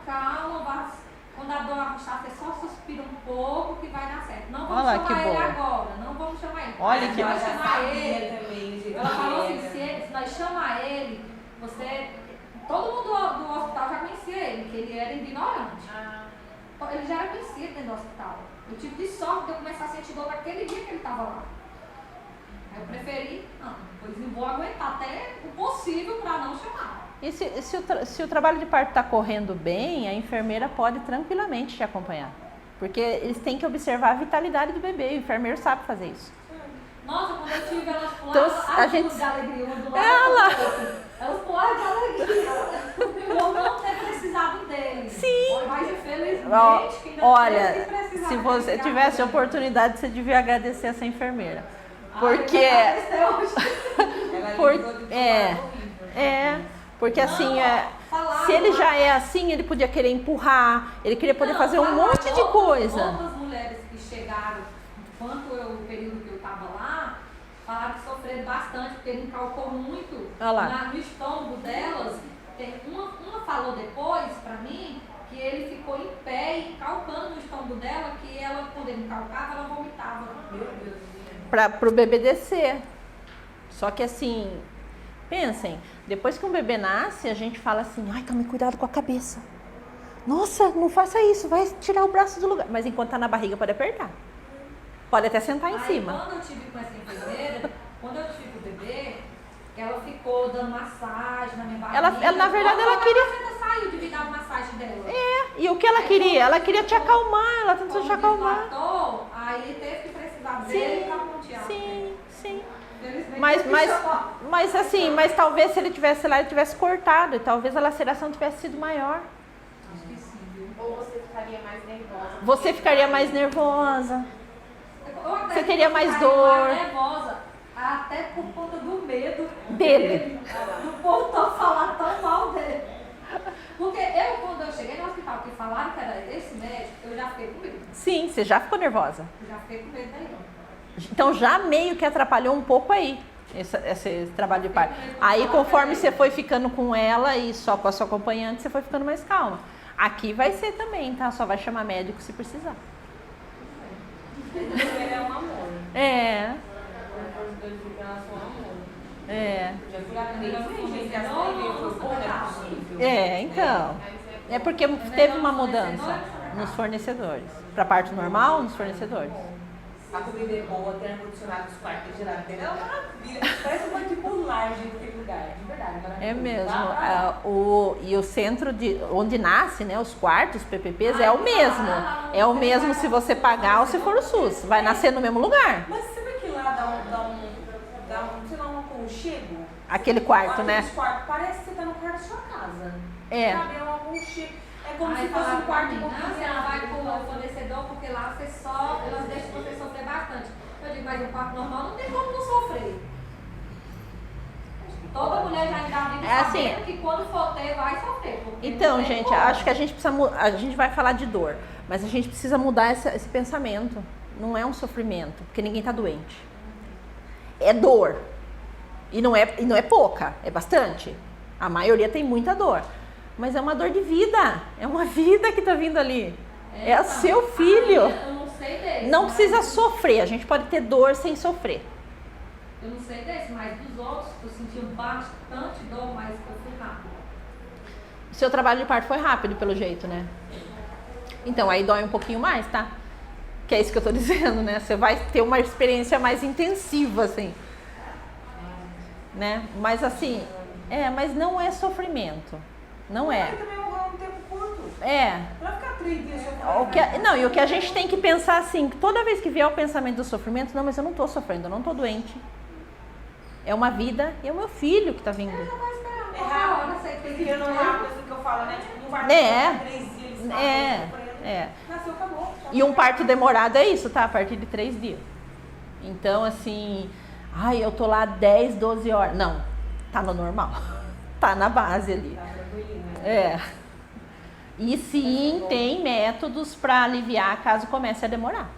quando a dor arrochar, você só suspira um pouco que vai dar certo. Não vou Olha lá, chamar que ele boa. agora, não vou vamos chamar ele. Olha Aí que- nós já chamar sabia ele. também, gente. Ela falou assim, se nós chamar ele, todo mundo do hospital já conhecia ele, que ele era ignorante. Ele já era conhecido dentro do hospital. Eu tive de sorte de eu começar a sentir dor naquele dia que ele estava lá. Aí eu preferi, não, pois não vou aguentar até o possível para não chamar. E se o trabalho de parto está correndo bem, a enfermeira pode tranquilamente te acompanhar. Porque eles têm que observar a vitalidade do bebê, o enfermeiro sabe fazer isso. Nossa, quando eu tive elas Então, pulavam a as gente- duas de alegria, uma do lado Ela- do outro. Elas pulavam de alegria. Eu não ter precisado dele. Sim. Mas infelizmente, que ainda Olha, teve que precisar se você daquele tivesse a gato. oportunidade, você devia agradecer essa enfermeira. Ai, Porque eu agradeci hoje. Ela Por- ligou de é. tudo horrível. porque assim, Não, falaram, se ele né? já é assim, ele podia querer empurrar, ele queria poder Não, fazer um falaram, monte de coisa. Outras mulheres que chegaram, enquanto o período que eu estava lá, falaram que sofreram bastante, porque ele encalcou muito Olha lá. no estômago delas. Uma falou depois pra mim que ele ficou em pé e calcando no estômago dela, que ela, quando ele calcava, ela vomitava. Meu Deus. Para o bebê descer. Só que assim, pensem, depois que um bebê nasce, a gente fala assim, ai, tome cuidado com a cabeça. Nossa, não faça isso, vai tirar o braço do lugar. Mas enquanto tá na barriga, pode apertar. Pode até sentar em Aí, cima. quando eu tive com essa enfermeira, quando eu tive o bebê, ela ficou dando massagem na minha barriga. Na verdade, ela queria- Ela saiu de me dar massagem dela. E o que ela queria? Ela queria te acalmar, ela tentou te Como acalmar. dilatou, aí teve que precisar dele pra pontear. Sim. Felizmente, Mas, eu mas, fui chamar. mas assim, mas talvez se ele tivesse lá, ele tivesse cortado. E talvez a laceração tivesse sido maior. Acho que sim, viu? Ou você ficaria mais nervosa. Você ficaria mais nervosa. Eu até Você teria mais ficaria dor. mais nervosa, até por conta do medo Dele. do povo falar tão mal dele. Porque quando eu cheguei no hospital, que falaram que era esse médico, eu já fiquei com medo. Sim, você já ficou nervosa. Eu já fiquei com medo daí. Então já meio que atrapalhou um pouco aí esse trabalho de parto. Aí conforme você foi ficando com ela e só com a sua acompanhante, você foi ficando mais calma. Aqui vai ser também, tá? Só vai chamar médico se precisar. Ele é um amor. É. Os dois ficam, elas são um amor. É. Já fui lá também, gente, essa aí foi bom, não é possível. É, então. É porque teve uma mudança nos fornecedores. Para parto normal, nos fornecedores. A comida é boa, tem ar-condicionado nos quartos geladeira. É uma maravilha. Parece uma tipo lar, gente, aquele lugar. De verdade, maravilhoso. É mesmo. Vá pra lá. E o centro onde nasce, né, os quartos, os PPPs, é o mesmo. É o mesmo se você pagar ou se for o SUS. Vai nascer no mesmo lugar. Mas sabe que lá dá um, sei lá, um aconchego? Aquele quarto, né? Aqueles quartos, parece que você tá no quarto da sua casa. É. Sabe, é um aconchego. É como Aí se fosse falaram um pra quarto mim, com não, você não vai com o fornecedor, porque lá elas deixam você sofrer bastante. Eu digo, mas o parto normal não tem como não sofrer. Toda mulher já engravida É assim. sabendo que quando for ter, vai sofrer. porque Então, não tem gente, como. acho que a gente precisa. A gente vai falar de dor, mas a gente precisa mudar esse pensamento. Não é um sofrimento, porque ninguém tá doente. É dor. E não é pouca, é bastante. A maioria tem muita dor. Mas é uma dor de vida. É uma vida que tá vindo ali. É o então, seu filho. Eu não sei desse. Não mas- precisa sofrer. A gente pode ter dor sem sofrer. Eu não sei desse, mas dos outros, eu senti bastante dor, mas eu fui rápido. Seu trabalho de parto foi rápido, pelo jeito, né? Então, aí dói um pouquinho mais, tá? Que é isso que eu tô dizendo, né? Você vai ter uma experiência mais intensiva, assim. Né? Mas assim, mas não é sofrimento. Não é. Mas também é um tempo curto. É. Pra ficar 3 dias sofrendo. Não, e o que a gente tem que pensar assim, que toda vez que vier o pensamento do sofrimento, não, mas eu não tô sofrendo, eu não tô doente. É uma vida e é o meu filho que tá vindo. É rápido. Porque não é rápido assim que eu falo, né? Tipo, não vai É. 3 dias, eles sofrendo. Nasceu, acabou. E um parto demorado é isso, tá? A partir de 3 dias. Então, assim, eu tô lá 10, 12 horas. Não, tá no normal. Tá na base ali. Tá tranquilinho, né? É. E sim, tem métodos para aliviar caso comece a demorar.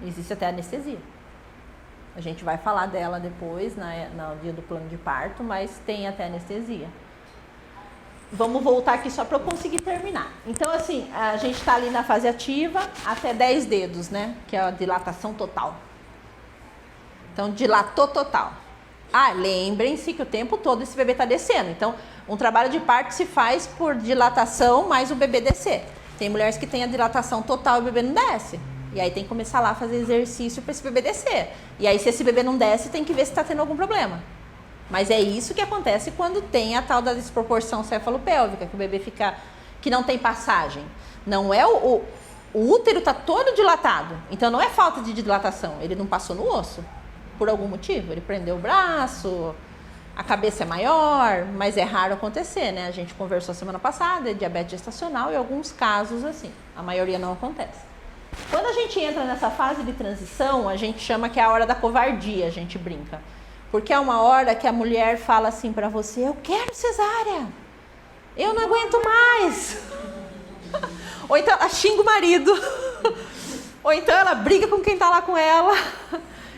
Existe até anestesia. A gente vai falar dela depois, no dia do plano de parto, mas tem até anestesia. Vamos voltar aqui só para eu conseguir terminar. Então, assim, a gente está ali na fase ativa até 10 dedos, né? Que é a dilatação total. Então, dilatou total. Lembrem-se que o tempo todo esse bebê está descendo. Então, um trabalho de parto se faz por dilatação mais o bebê descer. Tem mulheres que têm a dilatação total e o bebê não desce. E aí tem que começar lá a fazer exercício para esse bebê descer. E aí, se esse bebê não desce, tem que ver se está tendo algum problema. Mas é isso que acontece quando tem a tal da desproporção cefalopélvica, que o bebê fica... que não tem passagem. Não é o útero está todo dilatado. Então, não é falta de dilatação. Ele não passou no osso. Por algum motivo. Ele prendeu o braço, a cabeça é maior, mas é raro acontecer, né? A gente conversou semana passada, é diabetes gestacional e alguns casos assim. A maioria não acontece. Quando a gente entra nessa fase de transição, a gente chama que é a hora da covardia, a gente brinca. Porque é uma hora que a mulher fala assim pra você, eu quero cesárea, eu não aguento mais. Ou então ela xinga o marido, ou então ela briga com quem tá lá com ela.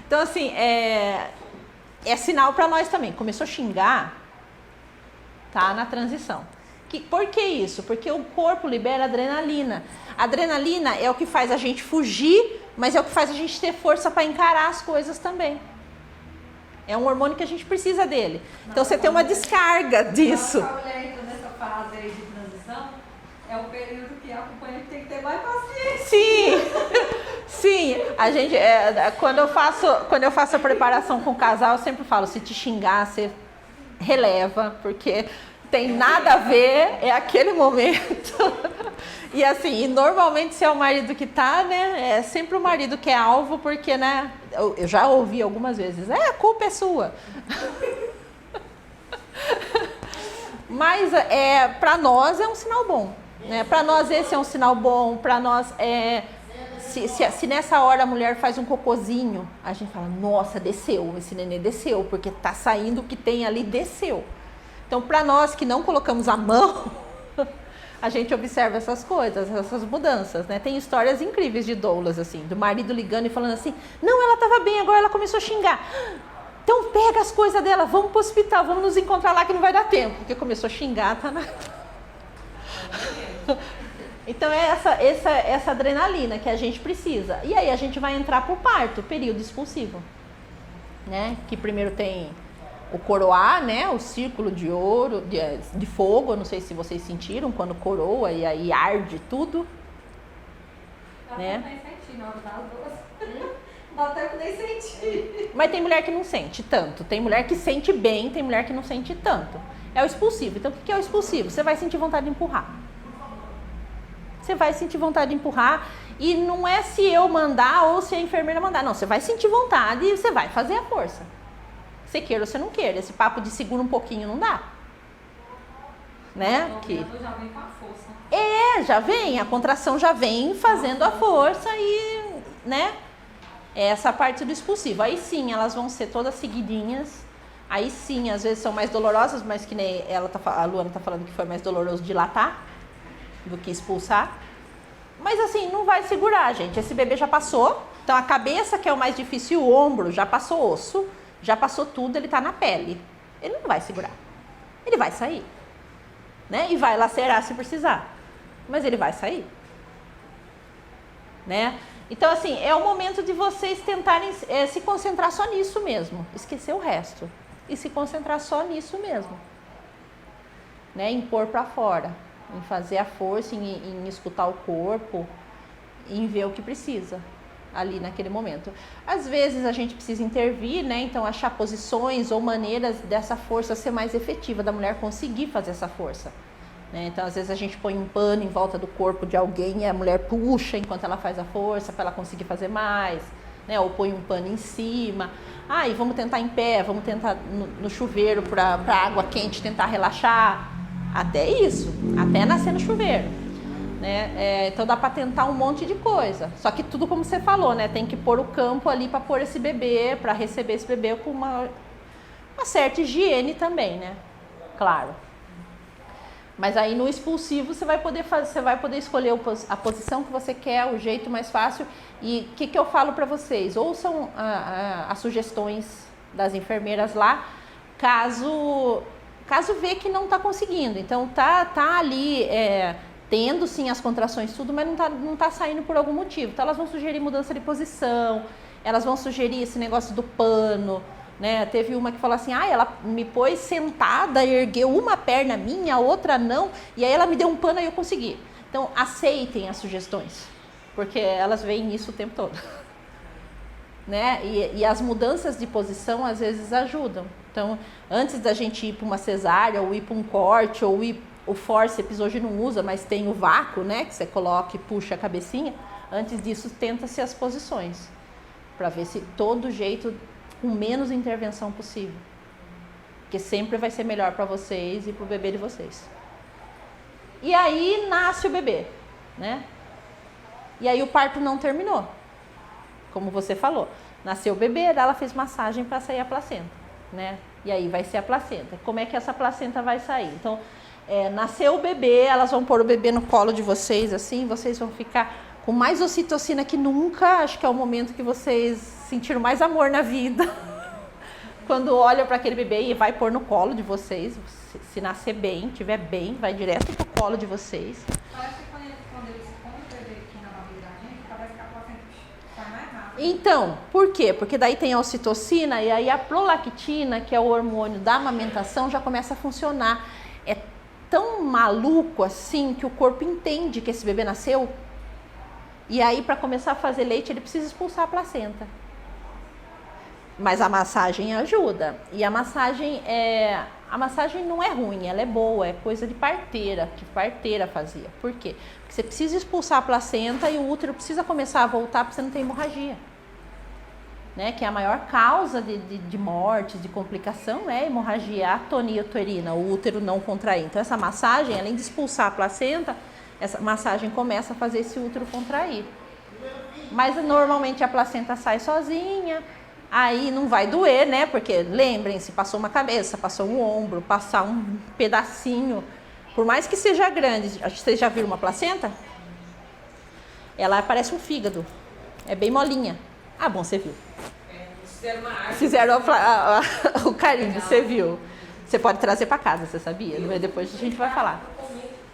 Então assim, é sinal pra nós também. Começou a xingar, tá na transição. Por que isso? Porque o corpo libera adrenalina. A adrenalina é o que faz a gente fugir, mas é o que faz a gente ter força para encarar as coisas também. É um hormônio que a gente precisa dele. Então você tem uma descarga disso. A mulher entra nessa fase aí de transição, é o período que a acompanhante tem que ter mais paciência. Sim. A gente, quando eu faço a preparação com o casal, eu sempre falo, se te xingar, você releva, porque tem nada a ver, é aquele momento. E assim, normalmente se é o marido que tá, né, é sempre o marido que é alvo, porque, né, eu já ouvi algumas vezes, a culpa é sua. Mas para nós é um sinal bom, né? Para nós esse é um sinal bom, para nós se nessa hora a mulher faz um cocôzinho, a gente fala, nossa, desceu, esse nenê desceu, porque tá saindo o que tem ali, desceu. Então, para nós que não colocamos a mão, a gente observa essas coisas, essas mudanças, né? Tem histórias incríveis de doulas, assim, do marido ligando e falando assim, não, ela estava bem, agora ela começou a xingar. Então, pega as coisas dela, vamos pro hospital, vamos nos encontrar lá que não vai dar tempo. Porque começou a xingar, tá na... Então, é essa adrenalina que a gente precisa. E aí, a gente vai entrar pro parto, período expulsivo, né? Que primeiro tem... o coroar, né, o círculo de ouro, de fogo, eu não sei se vocês sentiram, quando coroa e aí arde tudo. Eu né? nem senti na hora das duas. Não dá tempo nem sentir. Mas tem mulher que não sente tanto, tem mulher que sente bem, tem mulher que não sente tanto. É o expulsivo. Então o que é o expulsivo? Você vai sentir vontade de empurrar. Você vai sentir vontade de empurrar e não é se eu mandar ou se a enfermeira mandar. Não, você vai sentir vontade e você vai fazer a força. Você queira ou você não queira. Esse papo de segura um pouquinho não dá. Né? Que... já vem com a força. Já vem. A contração já vem fazendo a força e, né? Essa parte do expulsivo. Aí sim, elas vão ser todas seguidinhas. Aí sim, às vezes são mais dolorosas, mas que nem a Luana tá falando que foi mais doloroso dilatar do que expulsar. Mas assim, não vai segurar, gente. Esse bebê já passou. Então a cabeça, que é o mais difícil, o ombro, já passou osso, já passou tudo, ele tá na pele. Ele não vai segurar. Ele vai sair. Né? E vai lacerar se precisar. Mas ele vai sair. Né? Então, assim, é o momento de vocês tentarem se concentrar só nisso mesmo. Esquecer o resto. E se concentrar só nisso mesmo. Né? Em pôr pra fora. Em fazer a força, em escutar o corpo, em ver o que precisa ali naquele momento. Às vezes a gente precisa intervir, né? Então achar posições ou maneiras dessa força ser mais efetiva, da mulher conseguir fazer essa força. Né? Então às vezes a gente põe um pano em volta do corpo de alguém e a mulher puxa enquanto ela faz a força para ela conseguir fazer mais. Né? Ou põe um pano em cima. E vamos tentar em pé, vamos tentar no chuveiro para água quente tentar relaxar. Até isso, até nascer no chuveiro, né? Então dá para tentar um monte de coisa. Só que tudo como você falou, né? Tem que pôr o campo ali para pôr esse bebê, para receber esse bebê com uma certa higiene também, né? Claro. Mas aí no expulsivo você vai poder escolher a posição que você quer, o jeito mais fácil. E o que eu falo para vocês? Ouçam as sugestões das enfermeiras lá, caso vê que não está conseguindo. Então tá ali tendo sim as contrações tudo, mas não tá saindo por algum motivo. Então elas vão sugerir mudança de posição, elas vão sugerir esse negócio do pano, né? Teve uma que falou assim, ela me pôs sentada, ergueu uma perna minha, a outra não, e aí ela me deu um pano e eu consegui. Então, aceitem as sugestões, porque elas veem isso o tempo todo. Né? E as mudanças de posição às vezes ajudam. Então, antes da gente ir para uma cesárea, ou ir para um corte, ou ir o forceps hoje não usa, mas tem o vácuo, né? Que você coloca e puxa a cabecinha. Antes disso, tenta-se as posições, para ver se todo jeito, com menos intervenção possível. Porque sempre vai ser melhor para vocês e para o bebê de vocês. E aí nasce o bebê, né? E aí o parto não terminou. Como você falou, nasceu o bebê, ela fez massagem para sair a placenta, né? E aí vai ser a placenta. Como é que essa placenta vai sair? Então, nasceu o bebê, elas vão pôr o bebê no colo de vocês, assim, vocês vão ficar com mais ocitocina que nunca. Acho que é o momento que vocês sentiram mais amor na vida. Quando olham para aquele bebê e vai pôr no colo de vocês, se nascer bem, tiver bem, vai direto pro colo de vocês. Parece que quando eles põem o bebê aqui na barriga da gente, parece que a placenta sai mais rápido. Então, por quê? Porque daí tem a ocitocina e aí a prolactina, que é o hormônio da amamentação, já começa a funcionar. É tão maluco assim que o corpo entende que esse bebê nasceu. E aí, para começar a fazer leite, ele precisa expulsar a placenta. Mas a massagem ajuda. E a massagem não é ruim, ela é boa, é coisa de parteira, que parteira fazia. Por quê? Porque você precisa expulsar a placenta e o útero precisa começar a voltar para você não ter hemorragia. Né? Que é a maior causa de morte, de complicação, é a hemorragia, a atonia uterina, o útero não contrair. Então essa massagem, além de expulsar a placenta, essa massagem começa a fazer esse útero contrair. Mas normalmente a placenta sai sozinha. Aí não vai doer, né? Porque lembrem-se, passou uma cabeça, passou um ombro, passar um pedacinho. Por mais que seja grande, vocês já viram uma placenta? Ela parece um fígado. É bem molinha. Ah, bom, você viu. Fizeram o carimbo, você viu. Você pode trazer para casa, você sabia? Depois a gente vai falar.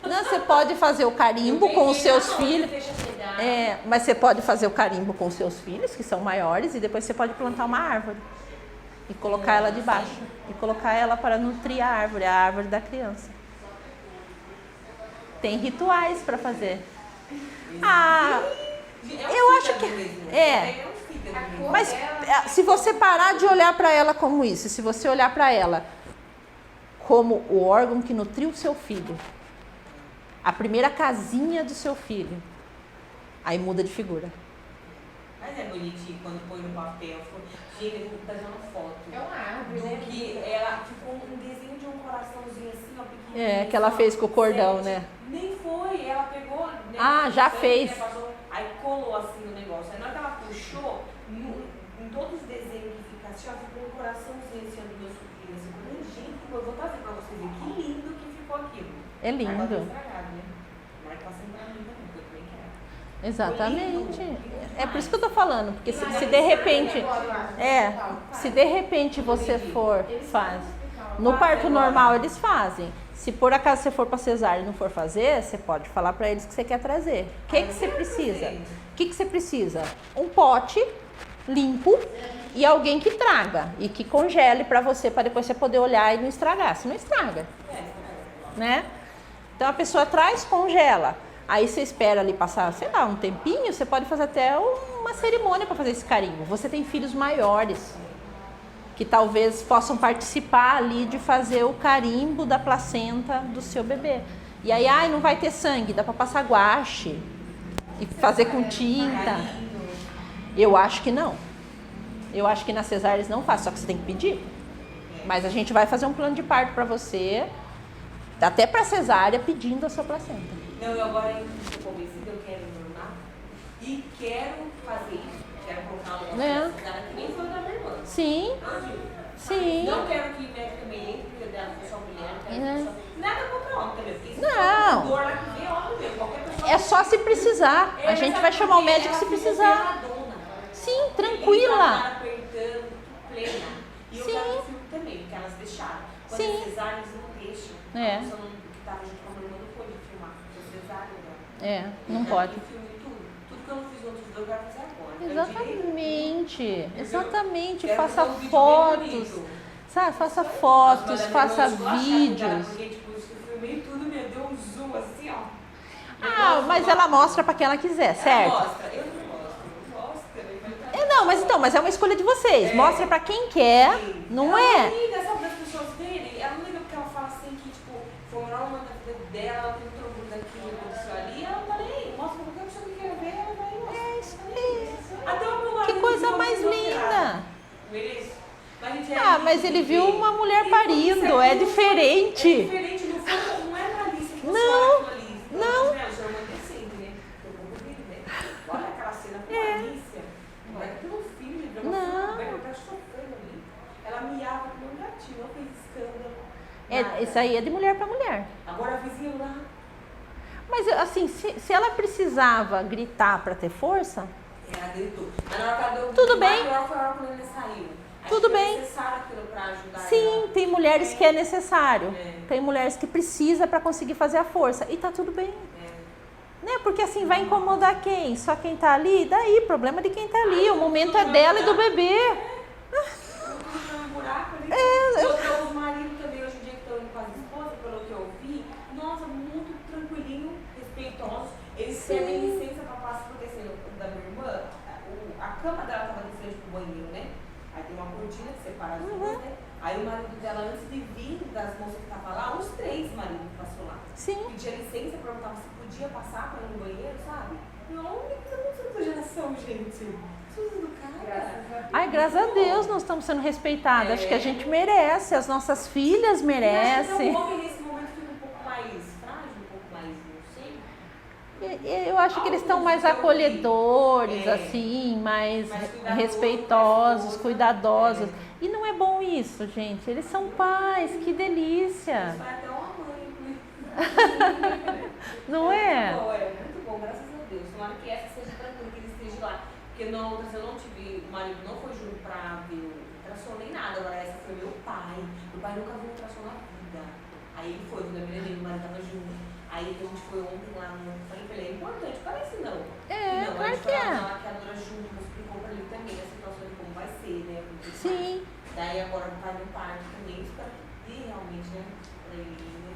Não, você pode fazer o carimbo com os seus filhos. Mas você pode fazer o carimbo com os seus filhos, que são maiores, e depois você pode plantar uma árvore e colocar ela debaixo. E colocar ela para nutrir a árvore da criança. Tem rituais para fazer. Eu acho que mas se você parar de olhar para ela como isso, se você olhar para ela como o órgão que nutriu o seu filho, a primeira casinha do seu filho, aí muda de figura. Mas é bonitinho quando põe no papel. Gente, eu vou fazer uma foto. É uma árvore, né? Que ela ficou um desenho de um coraçãozinho assim, ó, pequenininho. Que ela fez com o cordão, né? Nem foi, ela pegou. Né, já fez. Aí colou assim o negócio. Aí na hora que ela puxou, em todos os desenhos que fica assim, ó, ficou um coraçãozinho assim, do meu sobrinho. Assim, eu falei, gente, eu vou trazer pra vocês verem que lindo que ficou aquilo. É lindo. Agora tá estragado, né? Mas tá sendo pra mim também, porque eu também quero. Exatamente. É por isso que eu tô falando, porque se de repente, se de repente você for, faz. No parto normal eles fazem. Se por acaso você for para cesárea e não for fazer, você pode falar para eles que você quer trazer. O que você precisa? O que você precisa? Um pote limpo e alguém que traga e que congele para você, para depois você poder olhar e não estragar. Se não estraga, né? Então a pessoa traz, congela. Aí você espera ali passar, sei lá, um tempinho, você pode fazer até uma cerimônia para fazer esse carimbo. Você tem filhos maiores que talvez possam participar ali de fazer o carimbo da placenta do seu bebê. E aí, não vai ter sangue, dá para passar guache e fazer com tinta. Eu acho que não. Eu acho que na cesárea eles não fazem, só que você tem que pedir. Mas a gente vai fazer um plano de parto para você, até para cesárea, pedindo a sua placenta. Não, eu agora estou convencida, eu quero normal e quero fazer isso. Quero colocar uma cesárea que nem foi da minha irmã. Sim. Sim. Não quero que médico me entre, porque eu dela sou mulher, não quero nada contra homem também. Porque não. Dor lá que vem, homem mesmo. Qualquer pessoa. É só se precisar. A gente vai chamar o médico se precisar. Sim, tranquila. Apertando, plena. E eu quero filme também, porque elas deixaram. Quando é cesárea, eles não deixam. A pessoa que estava junto com a irmã não pôde filmar. Cesárea, não pode. Eu filme tudo. Tudo que eu não fiz outros dois, eu quero fazer agora. Exatamente, exatamente. Quero Faça fazer um vídeo bem fotos, bonito. sabe? Faça fotos, Mas faça eu achava, cara, vídeos. porque, tipo, eu filmei tudo, me deu um zoom assim, ó. Ah, mas ela mostra pra quem ela quiser, certo? Ela mostra, eu não gosto, Não, mas é uma escolha de vocês. Mostra pra quem quer, não ela é? não liga, sabe, das pessoas verem. Ela não liga porque ela fala assim que, tipo, foi o melhor momento da vida dela, ela tem todo mundo daquilo que aconteceu ali. Ela não tá nem aí. Mostra pra qualquer pessoa que queira ver, ela vai mostrar. É isso mesmo. Até o meu marido Que coisa viu mais uma linda. Beleza? Mas, gente, Ah, mas ele viu uma mulher parindo, é diferente. É diferente, não é malícia que você Não, olha aquilo ali. não. Isso é uma decente, né? Eu vou ouvir, né? Olha aquela cena com malícia. Não é que tem um filho, de uma Não. filha, tá sofrendo ali. Ela miava com um gatinho, não fez escândalo. É, nada. isso aí é de mulher pra mulher. Agora a vizinha lá. Mas assim, se ela precisava gritar pra ter força, Ela gritou. Mas na hora que ela deu Tudo bem. maior foi a hora quando ele saiu. Tudo Acho que bem. É necessário aquilo pra ajudar sim, ela. tem mulheres que é necessário. É. Tem mulheres que precisa pra conseguir fazer a força. E tá tudo bem. É. Né? Porque assim, vai incomodar quem? Só quem tá ali? Daí, problema de quem tá ali. O momento é dela e do bebê. Um buraco ali. É, Os maridos também, hoje em dia, que estão indo com as esposas, pelo que eu vi, nossa, muito tranquilinho, respeitosos. Eles Sim. pedem licença para passar protegendo da minha irmã. A cama dela estava de frente pro banheiro, né? Aí tem uma cortina que separa as duas, né? Aí o marido dela, antes de vir das moças que estavam lá, uns 3 maridos passou lá. Sim. Pedia licença, perguntava se podia passar para ir no banheiro, sabe? Não, o que está acontecendo com a geração, gente? Isso do cara. Ai, graças a Deus nós estamos sendo respeitadas. Acho que a gente merece, as nossas filhas merecem. O homem nesse momento fica um pouco mais frágil, um pouco mais, não sei. Eu acho que eles estão mais acolhedores, É. assim, mais Mais cuidadosos, respeitosos, mais cuidadosos. É. E não é bom isso, gente. Eles são pais, que delícia. Vai até uma mãe. Não é? Muito bom, graças a Deus. Tomara que essa seja tranquila, que ele esteja lá. Porque na outra eu não tive, o marido não foi junto pra ver o ultrassom nem nada. Agora essa foi meu pai. Meu pai nunca viu ultrassom na vida. Aí ele foi, quando eu me lembrei, o marido tava junto. Aí a gente foi ontem lá no. Falei pra ele, é importante, parece não. É, não, claro a gente que foi lá é. na maquiadora junto, explicou pra ele também a situação de como vai ser, né? Porque Sim. daí agora vai no parque também, espero que realmente, né? Pra ele, né?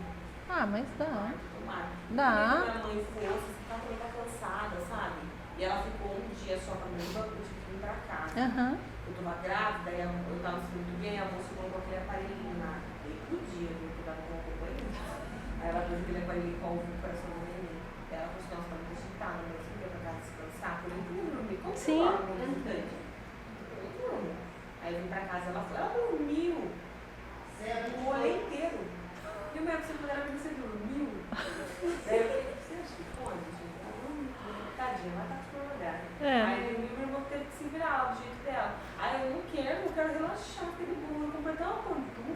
Ah, mas dá. Tomara. Dá. Minha mãe fosse, ela também tá cansada, sabe? E ela ficou um dia só pra mim, eu tive que vir pra cá. Aham. Eu tava grávida, aí eu tava me sentindo bem, a moça colocou aquele aparelhinho lá. Aí podia, viu? Que eu tava com a companhia. Aí ela pôs aquele aparelhinho com o coração do neném. Aí ela falou assim, nossa, tá muito agitada, né? Você quer pra casa descansar? Eu falei, dormir. Como Sim. você dorme, visitante? Eu durmo. Aí eu vim pra casa, ela falou, ela dormiu. O rolê inteiro. E o meu, você falou, ela você dormiu? Aí eu falei, você acha que pode, gente? Ela dormiu. Tadinha, ela tá super lugar. É. Aí o meu irmão teve que se virar do jeito dela. Aí eu não quero, eu quero relaxar, aquele bolo, eu comprei até uma pantufa.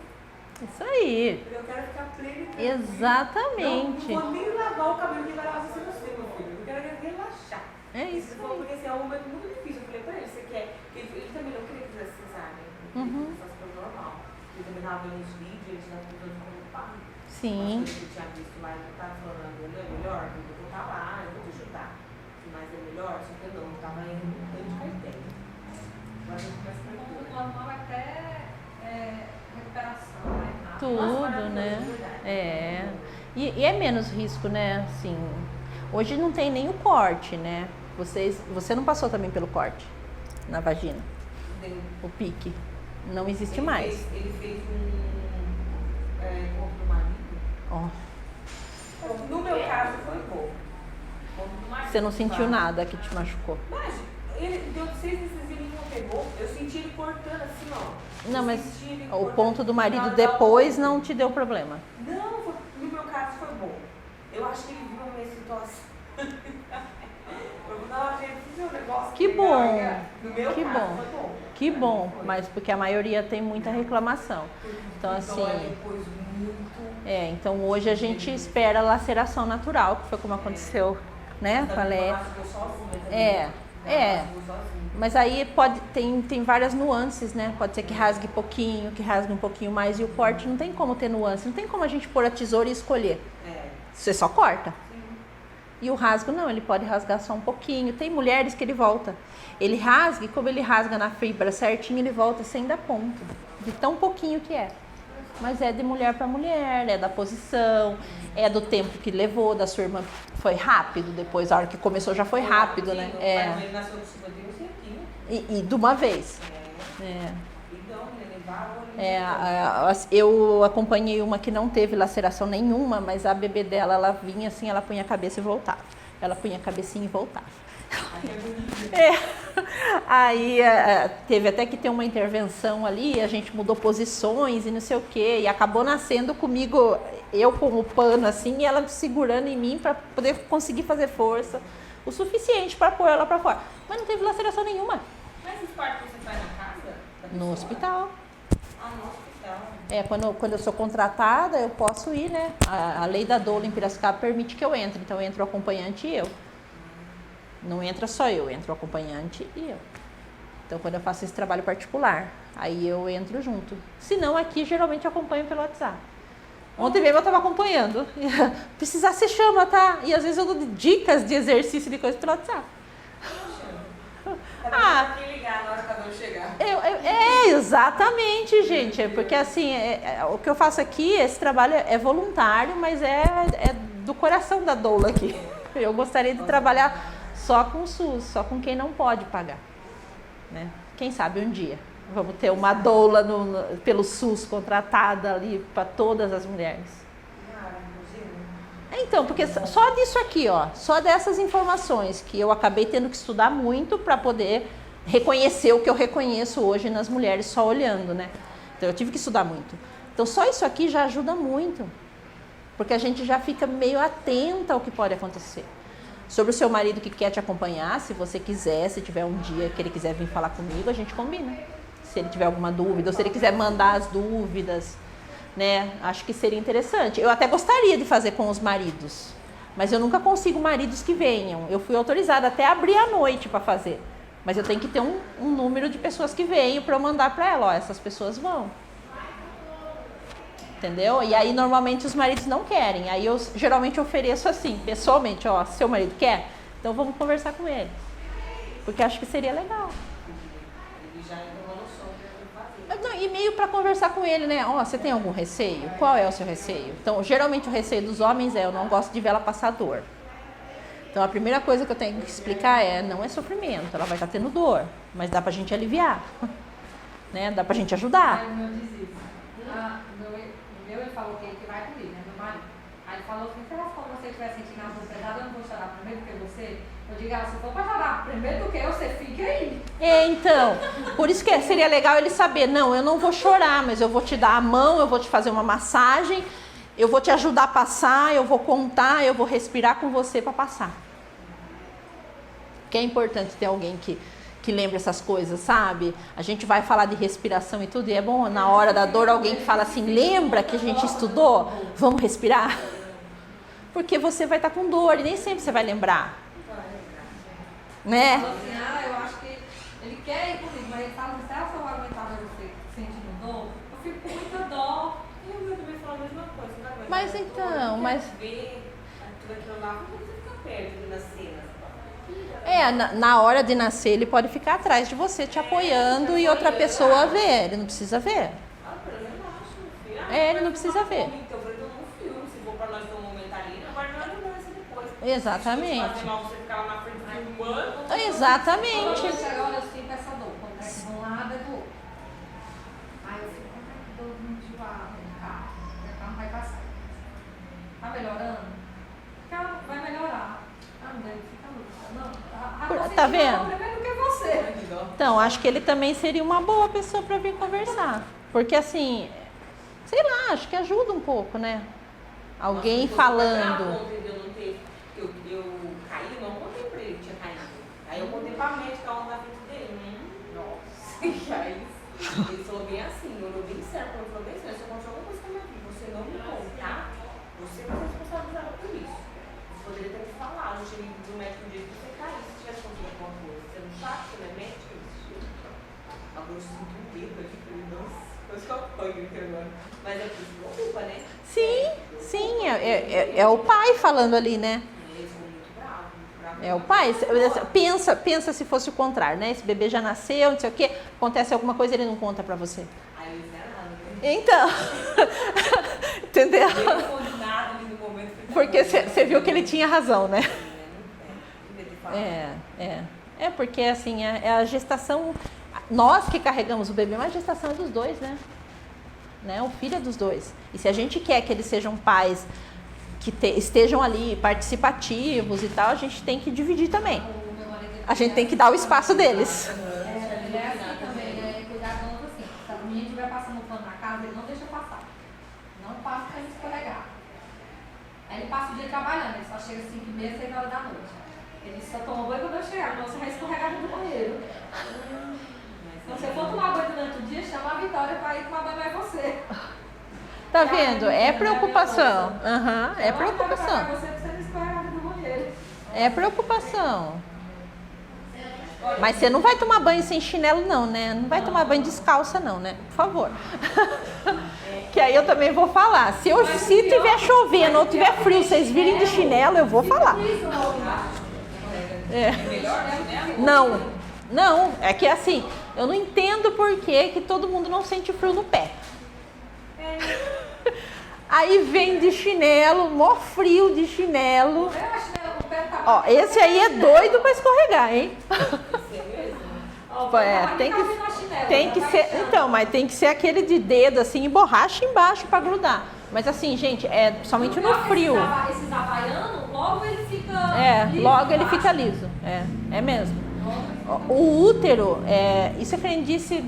Isso aí. Eu quero ficar plena e tranquila. Exatamente. Não vou nem lavar o cabelo que vai lavar você, meu filho. Eu quero relaxar. É isso Ele falou, porque assim, é um momento muito difícil. Eu falei pra ele, você quer? Porque ele também não queria que fizesse cesárea. Ele Uhum. queria que fosse coisa normal. Ele também tava vendo os vídeos, ele tinha tudo como pai. Sim. As coisas que eu tinha visto lá, ele tava falando, não é melhor? Eu vou voltar lá, eu vou te ajudar. Mas é melhor? Só que eu não, eu tava indo no tanto de carteira. Agora eu começo a O normal é até recuperação, né? Tudo, né? É. E é menos risco, né? Assim, hoje não tem nem o corte, né? Você não passou também pelo corte na vagina? O pique. Não existe mais. Ele fez um corpo do marido. Ó, No meu caso foi bom. Corpo do marido. você não sentiu nada que te machucou. Mas ele deu 6 vezes ele não pegou. Eu senti ele cortando assim, ó. Não, Eu mas senti ele o cortando. ponto do marido Não, depois não te deu problema. Não, no meu caso foi bom. Eu acho que ele viu a minha situação. Eu não, gente, fiz um negócio. Que legal, bom, né? No meu que caso bom. foi bom. Que bom, Foi. mas porque a maioria tem muita reclamação. Então, assim, depois muito. então hoje a gente espera a laceração natural, que foi como aconteceu, né? Falei. É. Mas aí tem várias nuances, né? Pode ser que rasgue pouquinho, que rasgue um pouquinho mais, e o corte não tem como ter nuance, não tem como a gente pôr a tesoura e escolher. É. Você só corta. E o rasgo não, ele pode rasgar só um pouquinho. Tem mulheres que ele volta. Ele rasga e como ele rasga na fibra certinho, ele volta sem dar ponto. De tão pouquinho que é. Mas é de mulher para mulher, é da posição, é do tempo que levou, da sua irmã. Foi rápido depois, a hora que começou já foi rápido, né? Ele nasceu com 51 centímetros. E de uma vez. Eu acompanhei uma que não teve laceração nenhuma, mas a bebê dela, ela vinha assim, ela punha a cabeça e voltava. Ela punha a cabecinha e voltava. Aí teve até que ter uma intervenção ali, a gente mudou posições e não sei o que, e acabou nascendo comigo, eu com o pano assim, e ela segurando em mim para poder conseguir fazer força o suficiente para pôr ela para fora. Mas não teve laceração nenhuma. Mas os partos você faz na casa? No hospital. Ah, no hospital. Quando eu sou contratada, eu posso ir, né? A lei da doula em Piracicaba permite que eu entre, então entra o acompanhante e eu. Não entra só eu, entra o acompanhante e eu. Então, quando eu faço esse trabalho particular, aí eu entro junto. Se não, aqui geralmente eu acompanho pelo WhatsApp. Ontem mesmo eu estava acompanhando. Precisar, você chama, tá? E às vezes eu dou dicas de exercício de coisa pelo WhatsApp. Ligar na hora que a dor chegar. Exatamente, gente. Porque assim, o que eu faço aqui, esse trabalho é voluntário, mas é do coração da doula aqui. Eu gostaria de trabalhar só com o SUS, só com quem não pode pagar, né? Quem sabe um dia vamos ter uma doula pelo SUS contratada ali para todas as mulheres. Então, porque só disso aqui, ó, só dessas informações que eu acabei tendo que estudar muito para poder reconhecer o que eu reconheço hoje nas mulheres só olhando, né? Então eu tive que estudar muito. Então só isso aqui já ajuda muito, porque a gente já fica meio atenta ao que pode acontecer. Sobre o seu marido que quer te acompanhar, se você quiser, se tiver um dia que ele quiser vir falar comigo, a gente combina. Se ele tiver alguma dúvida, ou se ele quiser mandar as dúvidas, né? Acho que seria interessante. Eu até gostaria de fazer com os maridos, mas eu nunca consigo maridos que venham. Eu fui autorizada até abrir à noite para fazer, mas eu tenho que ter um número de pessoas que venham para eu mandar para ela. Ó, essas pessoas vão. Entendeu? E aí normalmente os maridos não querem. Aí eu geralmente ofereço assim, pessoalmente, ó, seu marido quer? Então vamos conversar com ele. Porque acho que seria legal. Ele já entrou no som para fazer. E meio para conversar com ele, né? Ó, você tem algum receio? Qual é o seu receio? Então, geralmente o receio dos homens eu não gosto de ver ela passar dor. Então a primeira coisa que eu tenho que explicar não é sofrimento, ela vai estar tendo dor, mas dá pra gente aliviar. Né? Dá pra gente ajudar. Aí o meu diz isso. O meu ele falou que vai comigo, né? Meu marido. Aí ele falou assim, será que quando você estiver sentindo a dor pesada, eu não vou chorar primeiro do que você? Eu digo, se for pra chorar primeiro do que eu, você fica aí. Então, por isso que seria legal ele saber, não, eu não vou chorar, mas eu vou te dar a mão, eu vou te fazer uma massagem, eu vou te ajudar a passar, eu vou contar, eu vou respirar com você para passar. Porque é importante ter alguém que lembre essas coisas, sabe? A gente vai falar de respiração e tudo, e é bom na hora da dor alguém que fala assim, lembra que a gente estudou? Vamos respirar? Porque você vai estar com dor e nem sempre você vai lembrar. Né? Ele falou assim, eu acho que ele quer ir comigo, mas ele fala assim, será que eu vou aguentar ver você sentindo dor? Eu fico com muita dó. E o meu também falou a mesma coisa, não aguenta. Mas então, mas... ver tudo aquilo lá, como você fica perto nas cenas. Na hora de nascer ele pode ficar atrás de você te apoiando e outra pessoa ver, ele não precisa ver. Ele não precisa ver. Então, eu falei, um filme, se for pra nós ter um momento ali, agora nós não vai ser depois. Exatamente. Se você ficar lá na frente filmando. Exatamente. Quando eu olho assim com essa dor, quando é de um lado é do outro. Aí eu fico, que dor muito enjoada no carro. O carro vai passar. Tá melhorando? Vai melhorar. Não deve ficar louca. Tá vendo? Primeiro que você. Então, acho que ele também seria uma boa pessoa para vir conversar. Porque assim, sei lá, acho que ajuda um pouco, né? Alguém falando. Eu caí, não contei pra ele que tinha caído. Aí eu contei pra médica lá na frente dele. Nossa. E aí ele falou bem assim, olhou bem certo, ele falou bem assim, se eu acontecer alguma coisa com a minha vida, você não me contar, você vai ser responsabilizado por isso. Você poderia ter me falado, eu cheguei do médico um dia que você caiu, se tivesse acontecido alguma coisa. Você não sabe, você não é médico? Agora eu sinto um dedo aqui, falei, nossa, coisa que eu apanho aqui agora. Mas é por isso que culpa, né? Sim, é o pai falando ali, né? Eles são muito É o pai. Pensa se fosse o contrário, né? Esse bebê já nasceu, não sei o quê, acontece alguma coisa, ele não conta pra você. Aí eu disse, nada, né? Então, entendeu? Eu não respondi nada ali no momento. Porque você viu que ele tinha razão, né? É. É porque assim, é a gestação, nós que carregamos o bebê, mas a gestação é dos dois, né? O filho é dos dois. E se a gente quer que eles sejam pais que estejam ali participativos e tal, a gente tem que dividir também. A gente tem que dar o espaço deles. Ele é assim também, cuidadoso assim. Se a menina estiver passando pano na casa, ele não deixa passar. Não passa pra ele escorregar. Aí ele passa o dia trabalhando, ele só chega às 5h30, 6 horas da noite. Ele só toma banho quando eu chegar, senão você vai escorregar no banheiro. Se você for tomar banho durante o dia, chama a Vitória para ir tomar banho mais você. Tá vendo? É preocupação. É preocupação. Você não escorregar no banheiro. É preocupação. Mas você não vai tomar banho sem chinelo, não, né? Não vai tomar banho descalça, não, né? Por favor. Que aí eu também vou falar. Se tiver chovendo ou tiver frio, vocês virem de chinelo, eu vou falar. Não, é que assim, eu não entendo por que todo mundo não sente frio no pé. Aí vem de chinelo, mó frio de chinelo. Ó, esse aí é doido pra escorregar, hein? Tem que ser, então, mas tem que ser aquele de dedo assim e borracha embaixo pra grudar. Mas assim, gente, é somente no frio. Esses havaianos, logo ele fica liso. Logo ele fica liso. É mesmo. O útero, isso é crendice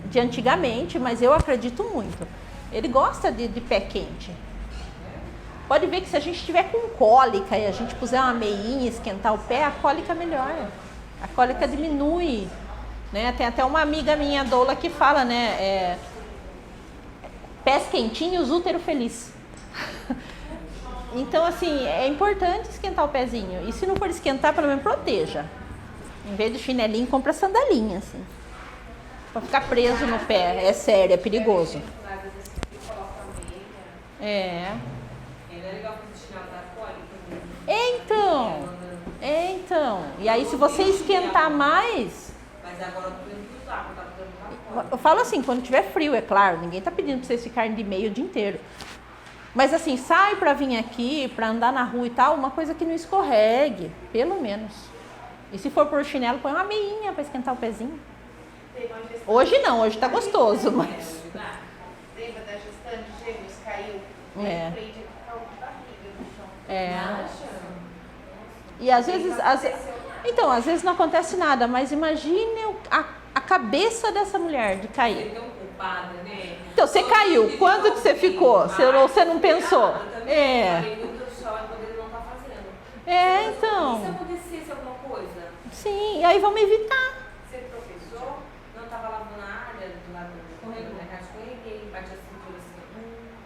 de antigamente, mas eu acredito muito. Ele gosta de pé quente. Pode ver que se a gente tiver com cólica e a gente puser uma meinha e esquentar o pé, a cólica melhora. A cólica diminui. Né? Tem até uma amiga minha, doula, que fala, né? Pés quentinhos, útero feliz. Então, assim, é importante esquentar o pezinho. E se não for esquentar, pelo menos proteja. Em vez de chinelinho, compra sandalinha, assim. Pra ficar preso no pé. É sério, é perigoso. Então. E aí, se você esquentar mais... Mas agora eu tô indo usar, tá usando. Eu falo assim, quando tiver frio, é claro, ninguém tá pedindo pra vocês ficarem de meio o dia inteiro. Mas assim, sai pra vir aqui, pra andar na rua e tal, uma coisa que não escorregue, pelo menos. E se for por chinelo, põe uma meinha pra esquentar o pezinho. Hoje não, hoje tá gostoso, mas... Lembra da gestante, gêmeos, caiu? E às vezes... Então, às vezes não acontece nada, mas imagine a cabeça dessa mulher de cair. Você é tão culpada, né? Então, você caiu. Quando que você ficou? Você não pensou? Então. E se acontecesse alguma coisa? Sim, e aí vamos evitar. Você tropeçou, não estava lavando a área do lado do escorrego, né? Escorreguei, bati a cintura assim,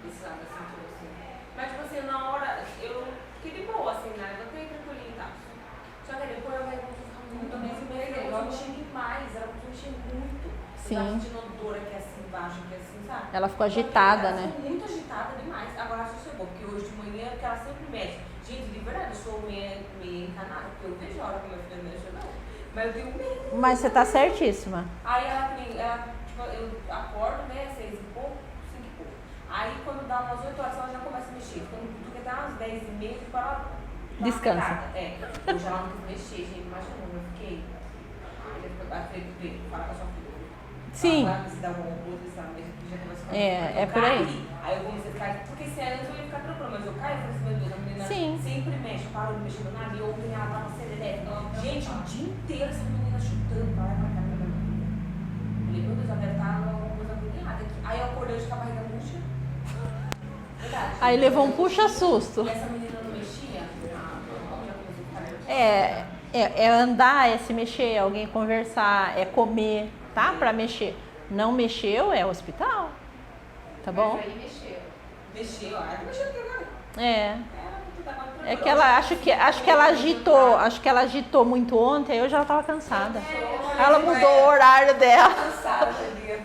esse lado da cintura assim. Mas, tipo assim, na hora, eu fiquei de boa, assim, né? Levantei tranquilinho e tal. Só que depois eu muito bem, eu mexi demais, ela mexeu muito. Sim. Eu tava sentindo dor aqui assim embaixo, aqui assim, sabe? Ela ficou agitada, ela né? ficou muito agitada demais. Agora ela sossegou, porque hoje de manhã, porque ela sempre mexe. Gente, de verdade, eu sou meio encanada, porque eu vejo a hora que minha filha mexe, não. Mas eu tenho medo. Mas você tá certíssima. Aí ela tipo, eu acordo, né, 6 e pouco, 5 e pouco. Aí quando dá umas 8 horas, ela já começa a mexer. Quando dá umas 10 e meia, tipo, ela descansa. Hoje ela não quis mexer, gente, imagina, eu fiquei. Aí eu falei, fala com a sua filha. Sim. Se dá alguma coisa, sabe, já começa a É por aí. Aí eu comecei a ficar, porque se antes eu ia ficar tranquila, mas eu caí, eu falei assim, meu Deus, a menina sempre mexe, parou de mexer do nada, e eu ontem ela tava serelepe. Gente, o dia inteiro essa menina chutando pra lá e pra cá, pra cá. Falei, meu Deus, a Bela tá uma coisa agoniada aqui. Aí eu acordei hoje com a barriga murcha. Verdade. Aí levou um puxa-susto. E essa menina não mexia? Já começou a ficar nervosa. É andar, é se mexer, é alguém conversar, é comer, tá? Pra mexer. Não mexeu, é hospital. Tá bom? Mas aí mexeu. Mexeu, mexeu aqui agora. É que ela acho que ela agitou muito ontem, aí hoje ela tava cansada. Ela mudou o horário dela. Cansada,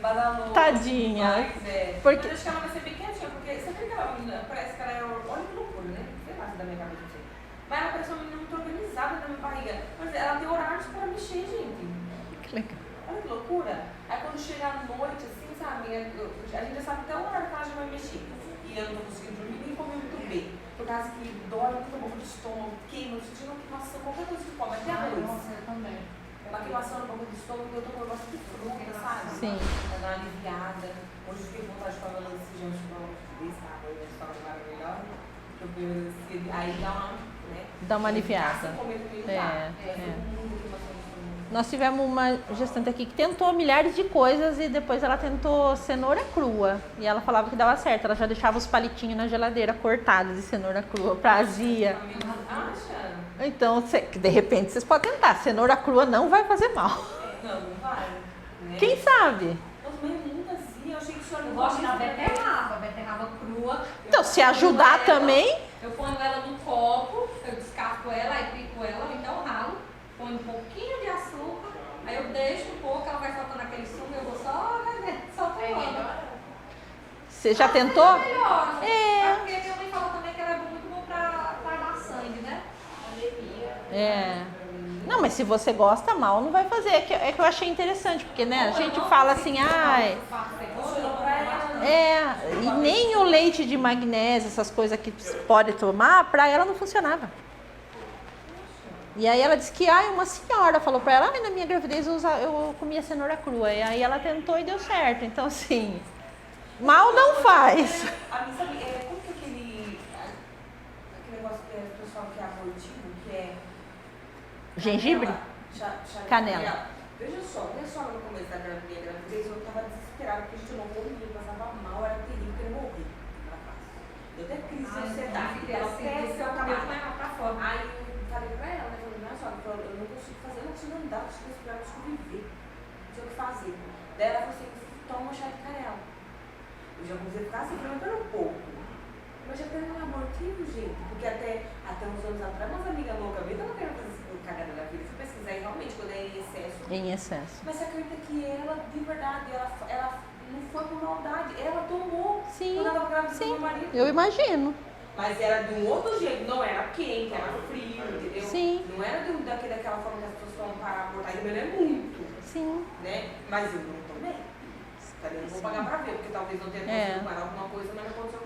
badalou. Tadinha. Mas Porque acho que ela vai ser bem quietinha, porque você vê que ela menina, parece que ela é. Olha que loucura, né? Sei lá se da minha cabeça, não sei. Mas ela parece uma menina muito organizada na minha barriga. Mas ela tem horários para mexer, gente. Que legal. Olha que loucura. Aí quando chega à noite, assim, sabe? A gente já sabe até o horário que ela já vai mexer. E eu não tô conseguindo dormir nem comer muito bem. Por causa que dói muito a boca do estômago, queima, eu tô sentindo uma queimação, qualquer coisa que come, até arroz. Nossa, eu também. Uma queimação na boca do estômago, eu tô com um negócio de fruta, sabe? Sim. Pra dar uma aliviada. Hoje eu fiquei com vontade de comer melancia, gente, desse tamanho, né? Só maravilhosa. Eu comi melancia, aí dá uma, né? Dá uma aliviada. Sem comer também não É, dá. é. Muita queimação no estômago. Nós tivemos uma gestante aqui que tentou milhares de coisas e depois ela tentou cenoura crua. E ela falava que dava certo. Ela já deixava os palitinhos na geladeira cortados de cenoura crua pra azia. Acha? Então, de repente, vocês podem tentar. Cenoura crua não vai fazer mal. Não, não vai. Né? Quem sabe? Nossa, mas é muito azia. Eu achei que o senhor Eu não gosto da gostava. beterraba crua. Então, se ajudar também, Eu ponho ela no copo, eu descasco ela, aí pico ela, ou então ralo, ponho um pouquinho de açúcar, aí eu deixo um pouco, ela vai soltando aquele sumo e eu vou só, né, só tomando. você já tentou? Melhor. É. Porque minha mãe fala também que ela é muito bom pra dar sangue, né? É. Não, mas se você gosta, mal não vai fazer. É que eu achei interessante, porque, né, a gente fala assim, ai... Funcionou pra ela, né? E nem o leite de magnésio, essas coisas que pode tomar, pra ela não funcionava. E aí ela disse que, uma senhora falou pra ela, na minha gravidez eu comia cenoura crua. E aí ela tentou e deu certo. Então, assim, mal não faz. A mim, sabe, como que aquele negócio que o pessoal que é abortivo, que é... Gengibre? Canela. Veja só, no começo da minha gravidez, eu tava desesperada, porque a gente não comia, passava mal, era terrível, porque eu morri. Eu até crise de ansiedade, ela até seu cabelo pra fora. Aí eu falei pra ela, né, falei, olha só, eu não consigo fazer, eu não consigo andar, eu consigo respirar, eu consigo viver. Não sei o que fazer. Daí ela falou assim, toma um chá de canela. Eu já comecei a ficar assim, fermentando um pouco. Mas já teve um abortivo, gente, porque até uns anos atrás, umas amigas loucas minhas estavam querendo fazer cagada da vida. Fui pesquisar e realmente, quando é em excesso. Em excesso. Mas você acredita que ela, de verdade, ela não foi por maldade, ela tomou. Sim, quando ela estava grávida do sim. meu marido. Eu imagino. Mas era de um outro jeito, não era quente, era frio, entendeu? Sim. Não era daquela forma que as pessoas tomam para abortar, também não é muito, Sim. né? Mas eu não tomei. Também não vou pagar pra ver, porque talvez não tenha conseguido parar alguma coisa, mas não aconteceu.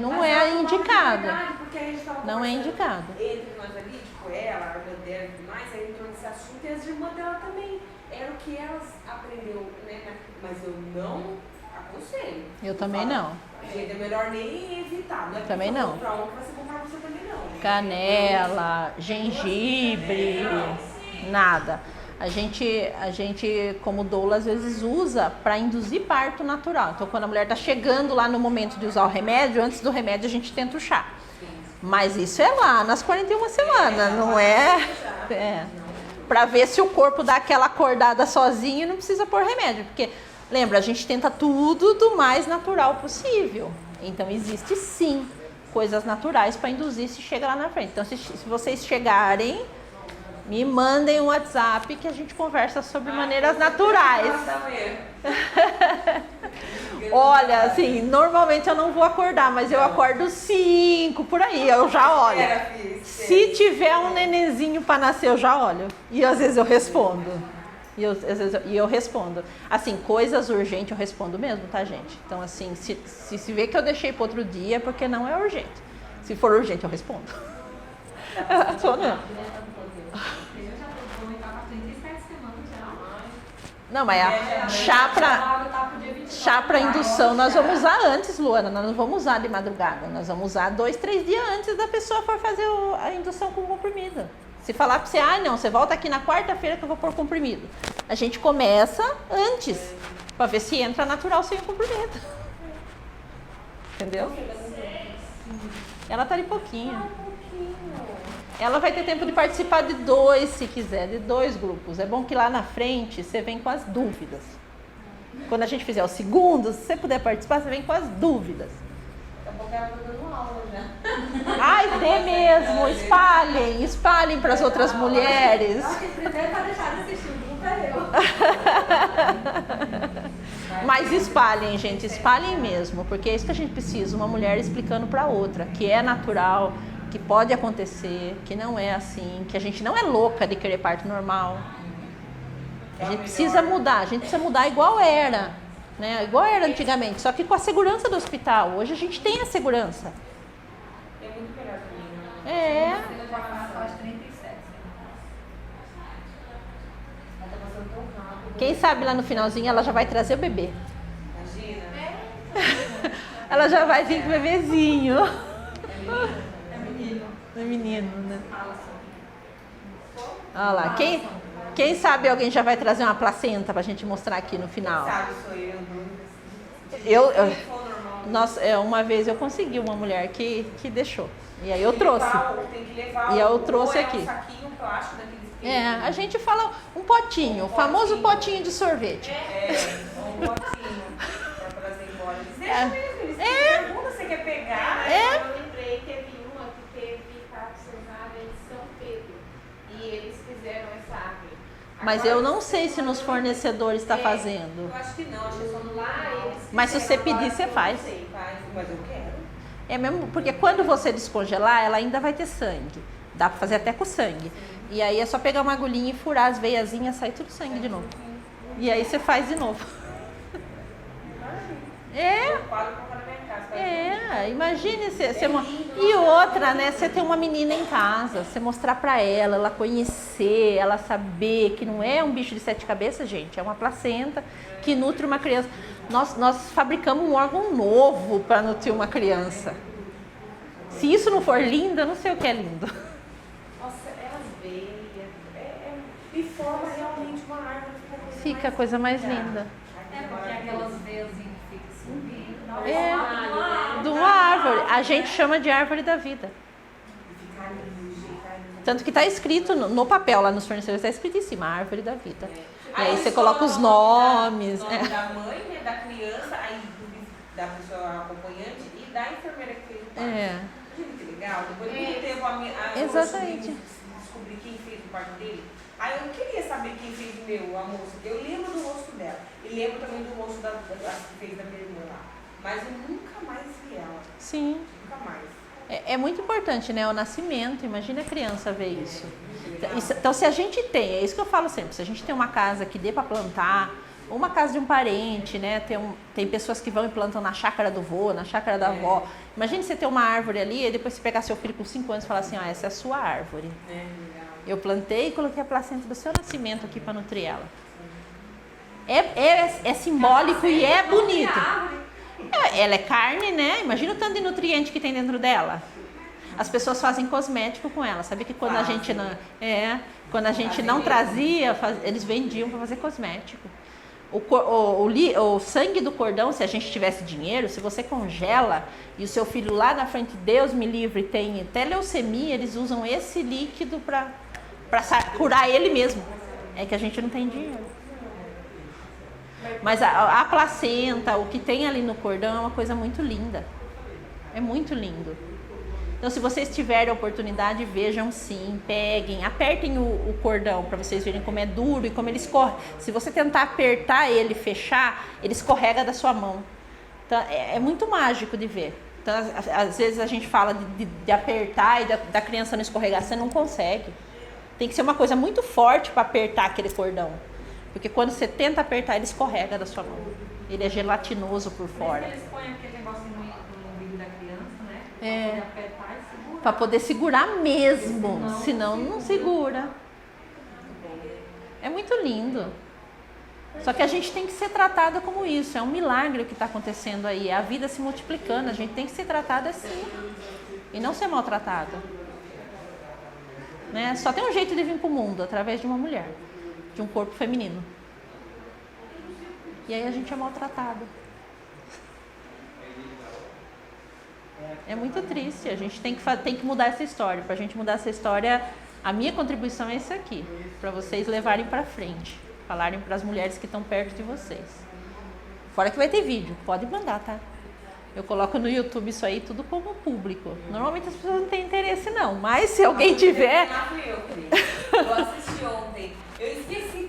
Não Mas ela é tomava de indicado. verdade, porque aí a gente tava Não é conversando indicado. Entre nós ali, tipo, ela, a irmã dela e tudo mais, aí entrou nesse assunto e as irmãs dela também. Era o que elas aprenderam, né? Mas eu não aconselho. Eu também não. Gente, é melhor nem evitar. Não é Também não. Pra um que vai ser bom pra você também não. Né? Canela, gengibre, nada. A gente, como doula, às vezes usa para induzir parto natural. Então, quando a mulher está chegando lá no momento de usar o remédio, antes do remédio a gente tenta o chá. Mas isso é lá nas 41 semanas, não é? Para ver se o corpo dá aquela acordada sozinho e não precisa pôr remédio. Porque, lembra, a gente tenta tudo do mais natural possível. Então, existe sim coisas naturais para induzir se chega lá na frente. Então, se vocês chegarem, me mandem um WhatsApp que a gente conversa sobre maneiras naturais. Olha, assim, normalmente eu não vou acordar, mas eu acordo 5 por aí, eu já olho. Se tiver um nenenzinho para nascer, eu já olho. E às vezes eu respondo. E eu respondo. Assim, coisas urgentes eu respondo mesmo, tá, gente? Então, assim, se vê que eu deixei para outro dia, é porque não é urgente. Se for urgente, eu respondo. Só não. Não, mas chá para indução nós vamos usar antes, Luana. Nós não vamos usar de madrugada. Nós vamos usar 2, 3 dias antes da pessoa for fazer a indução com comprimido. Se falar para você, não, você volta aqui na quarta-feira que eu vou pôr comprimido. A gente começa antes, para ver se entra natural sem o comprimido. Entendeu? Ela tá de pouquinho. Ela vai ter tempo de participar de 2, se quiser, de 2 grupos. É bom que lá na frente você vem com as dúvidas. Quando a gente fizer o segundo, se você puder participar, você vem com as dúvidas. Daqui a pouco ela tá dando aula já. Ai, dê mesmo, espalhem para as outras mulheres. Primeiro para deixar de assistir o grupo é eu. Mas espalhem, gente, espalhem mesmo, porque é isso que a gente precisa, uma mulher explicando para outra, que é natural, que pode acontecer, que não é assim, que a gente não é louca de querer parto normal. A gente precisa mudar igual era, né? Igual era antigamente, só que com a segurança do hospital. Hoje a gente tem a segurança. É muito melhor também, né? É. Eu já faço aos 37. Mas tá passando tão rápido. Quem sabe lá no finalzinho ela já vai trazer o bebê. Imagina. Ela já vai vir com o bebezinho. É menino. É menino, né? Olha lá, quem sabe alguém já vai trazer uma placenta pra gente mostrar aqui no final. Sabe, sou eu. Nossa, uma vez eu consegui uma mulher que deixou. E aí eu trouxe. Tem que levar E eu trouxe aqui. Um saquinho plástico daqueles A gente fala um potinho, o famoso potinho de sorvete. Um potinho pra trazer embora. Eles deixam mesmo, eles perguntam se você quer pegar. Eu lembrei, teve uma que teve parto cesárea em São Pedro. E eles fizeram essa árvore. Mas eu não sei se nos fornecedores está fazendo. Eu acho que não, acho que só no Lá eles Mas se você fizeram pedir, agora, você eu não faz. sei. mas eu quero. É mesmo, porque quando você descongelar, ela ainda vai ter sangue. Dá pra fazer até com sangue. E aí é só pegar uma agulhinha e furar as veiazinhas, sai tudo sangue de novo. E aí você faz de novo. Eu falo pra na minha casa. Imagine e outra, né? Você ter uma menina em casa, você mostrar pra ela conhecer, ela saber que não é um bicho de 7 cabeças, gente, é uma placenta que nutre uma criança. Nós fabricamos um órgão novo para nutrir uma criança. Se isso não for lindo, eu não sei o que é lindo. Nossa, elas veem, e forma realmente uma árvore. Fica a coisa mais linda. É porque aquelas veiazinhas que ficam subindo. De uma árvore. A gente chama de árvore da vida. Tanto que está escrito no papel lá nos fornecedores, está escrito em cima, árvore da vida. E aí você coloca os nomes. O nome da mãe, né, da criança, aí da pessoa acompanhante e da enfermeira que fez o parto. Imagina que legal. Depois de muito tempo Exatamente. descobri quem fez o parto dele. Aí eu não queria saber quem fez o meu, a moça. Eu lembro do rosto dela. E lembro também do rosto da que fez da minha irmã lá. Mas eu nunca mais vi ela. Sim. Nunca mais. É muito importante, né? O nascimento, imagina a criança ver isso. Então, se a gente tem, é isso que eu falo sempre, se a gente tem uma casa que dê para plantar, ou uma casa de um parente, né? Tem pessoas que vão e plantam na chácara do vô, na chácara da avó. Imagine você ter uma árvore ali e depois você pegar seu filho com 5 anos e falar assim, essa é a sua árvore. Eu plantei e coloquei a placenta do seu nascimento aqui para nutrir ela. É simbólico e é bonito. Ela é carne, né? Imagina o tanto de nutriente que tem dentro dela. As pessoas fazem cosmético com ela. Sabe que quando a gente não trazia, eles vendiam para fazer cosmético. O sangue do cordão, se a gente tivesse dinheiro, se você congela e o seu filho lá na frente, Deus me livre, tem até leucemia, eles usam esse líquido para curar ele mesmo. É que a gente não tem dinheiro. Mas a placenta, o que tem ali no cordão é uma coisa muito linda. É muito lindo. Então, se vocês tiverem a oportunidade, vejam sim, peguem, apertem o cordão para vocês verem como é duro e como ele escorre. Se você tentar apertar ele, fechar, ele escorrega da sua mão. Então, é muito mágico de ver. Então, às vezes a gente fala de apertar e da criança não escorregar, você não consegue. Tem que ser uma coisa muito forte para apertar aquele cordão. Porque quando você tenta apertar, ele escorrega da sua mão. Ele é gelatinoso por fora. Eles põem aquele negócio no umbigo da criança, né? Pra poder apertar e segurar. Para poder segurar mesmo. Senão não segura. É muito lindo. Só que a gente tem que ser tratada como isso. É um milagre o que está acontecendo aí. É a vida se multiplicando. A gente tem que ser tratada assim. E não ser maltratada. Né? Só tem um jeito de vir para o mundo, através de uma mulher. De um corpo feminino. E aí a gente é maltratado. É muito triste. A gente tem que mudar essa história. Para a gente mudar essa história, a minha contribuição é essa aqui. Para vocês levarem para frente. Falarem para as mulheres que estão perto de vocês. Fora que vai ter vídeo. Pode mandar, tá? Eu coloco no YouTube isso aí tudo como público. Normalmente as pessoas não têm interesse não. Mas se alguém tiver... Eu assisti ontem. Eu esqueci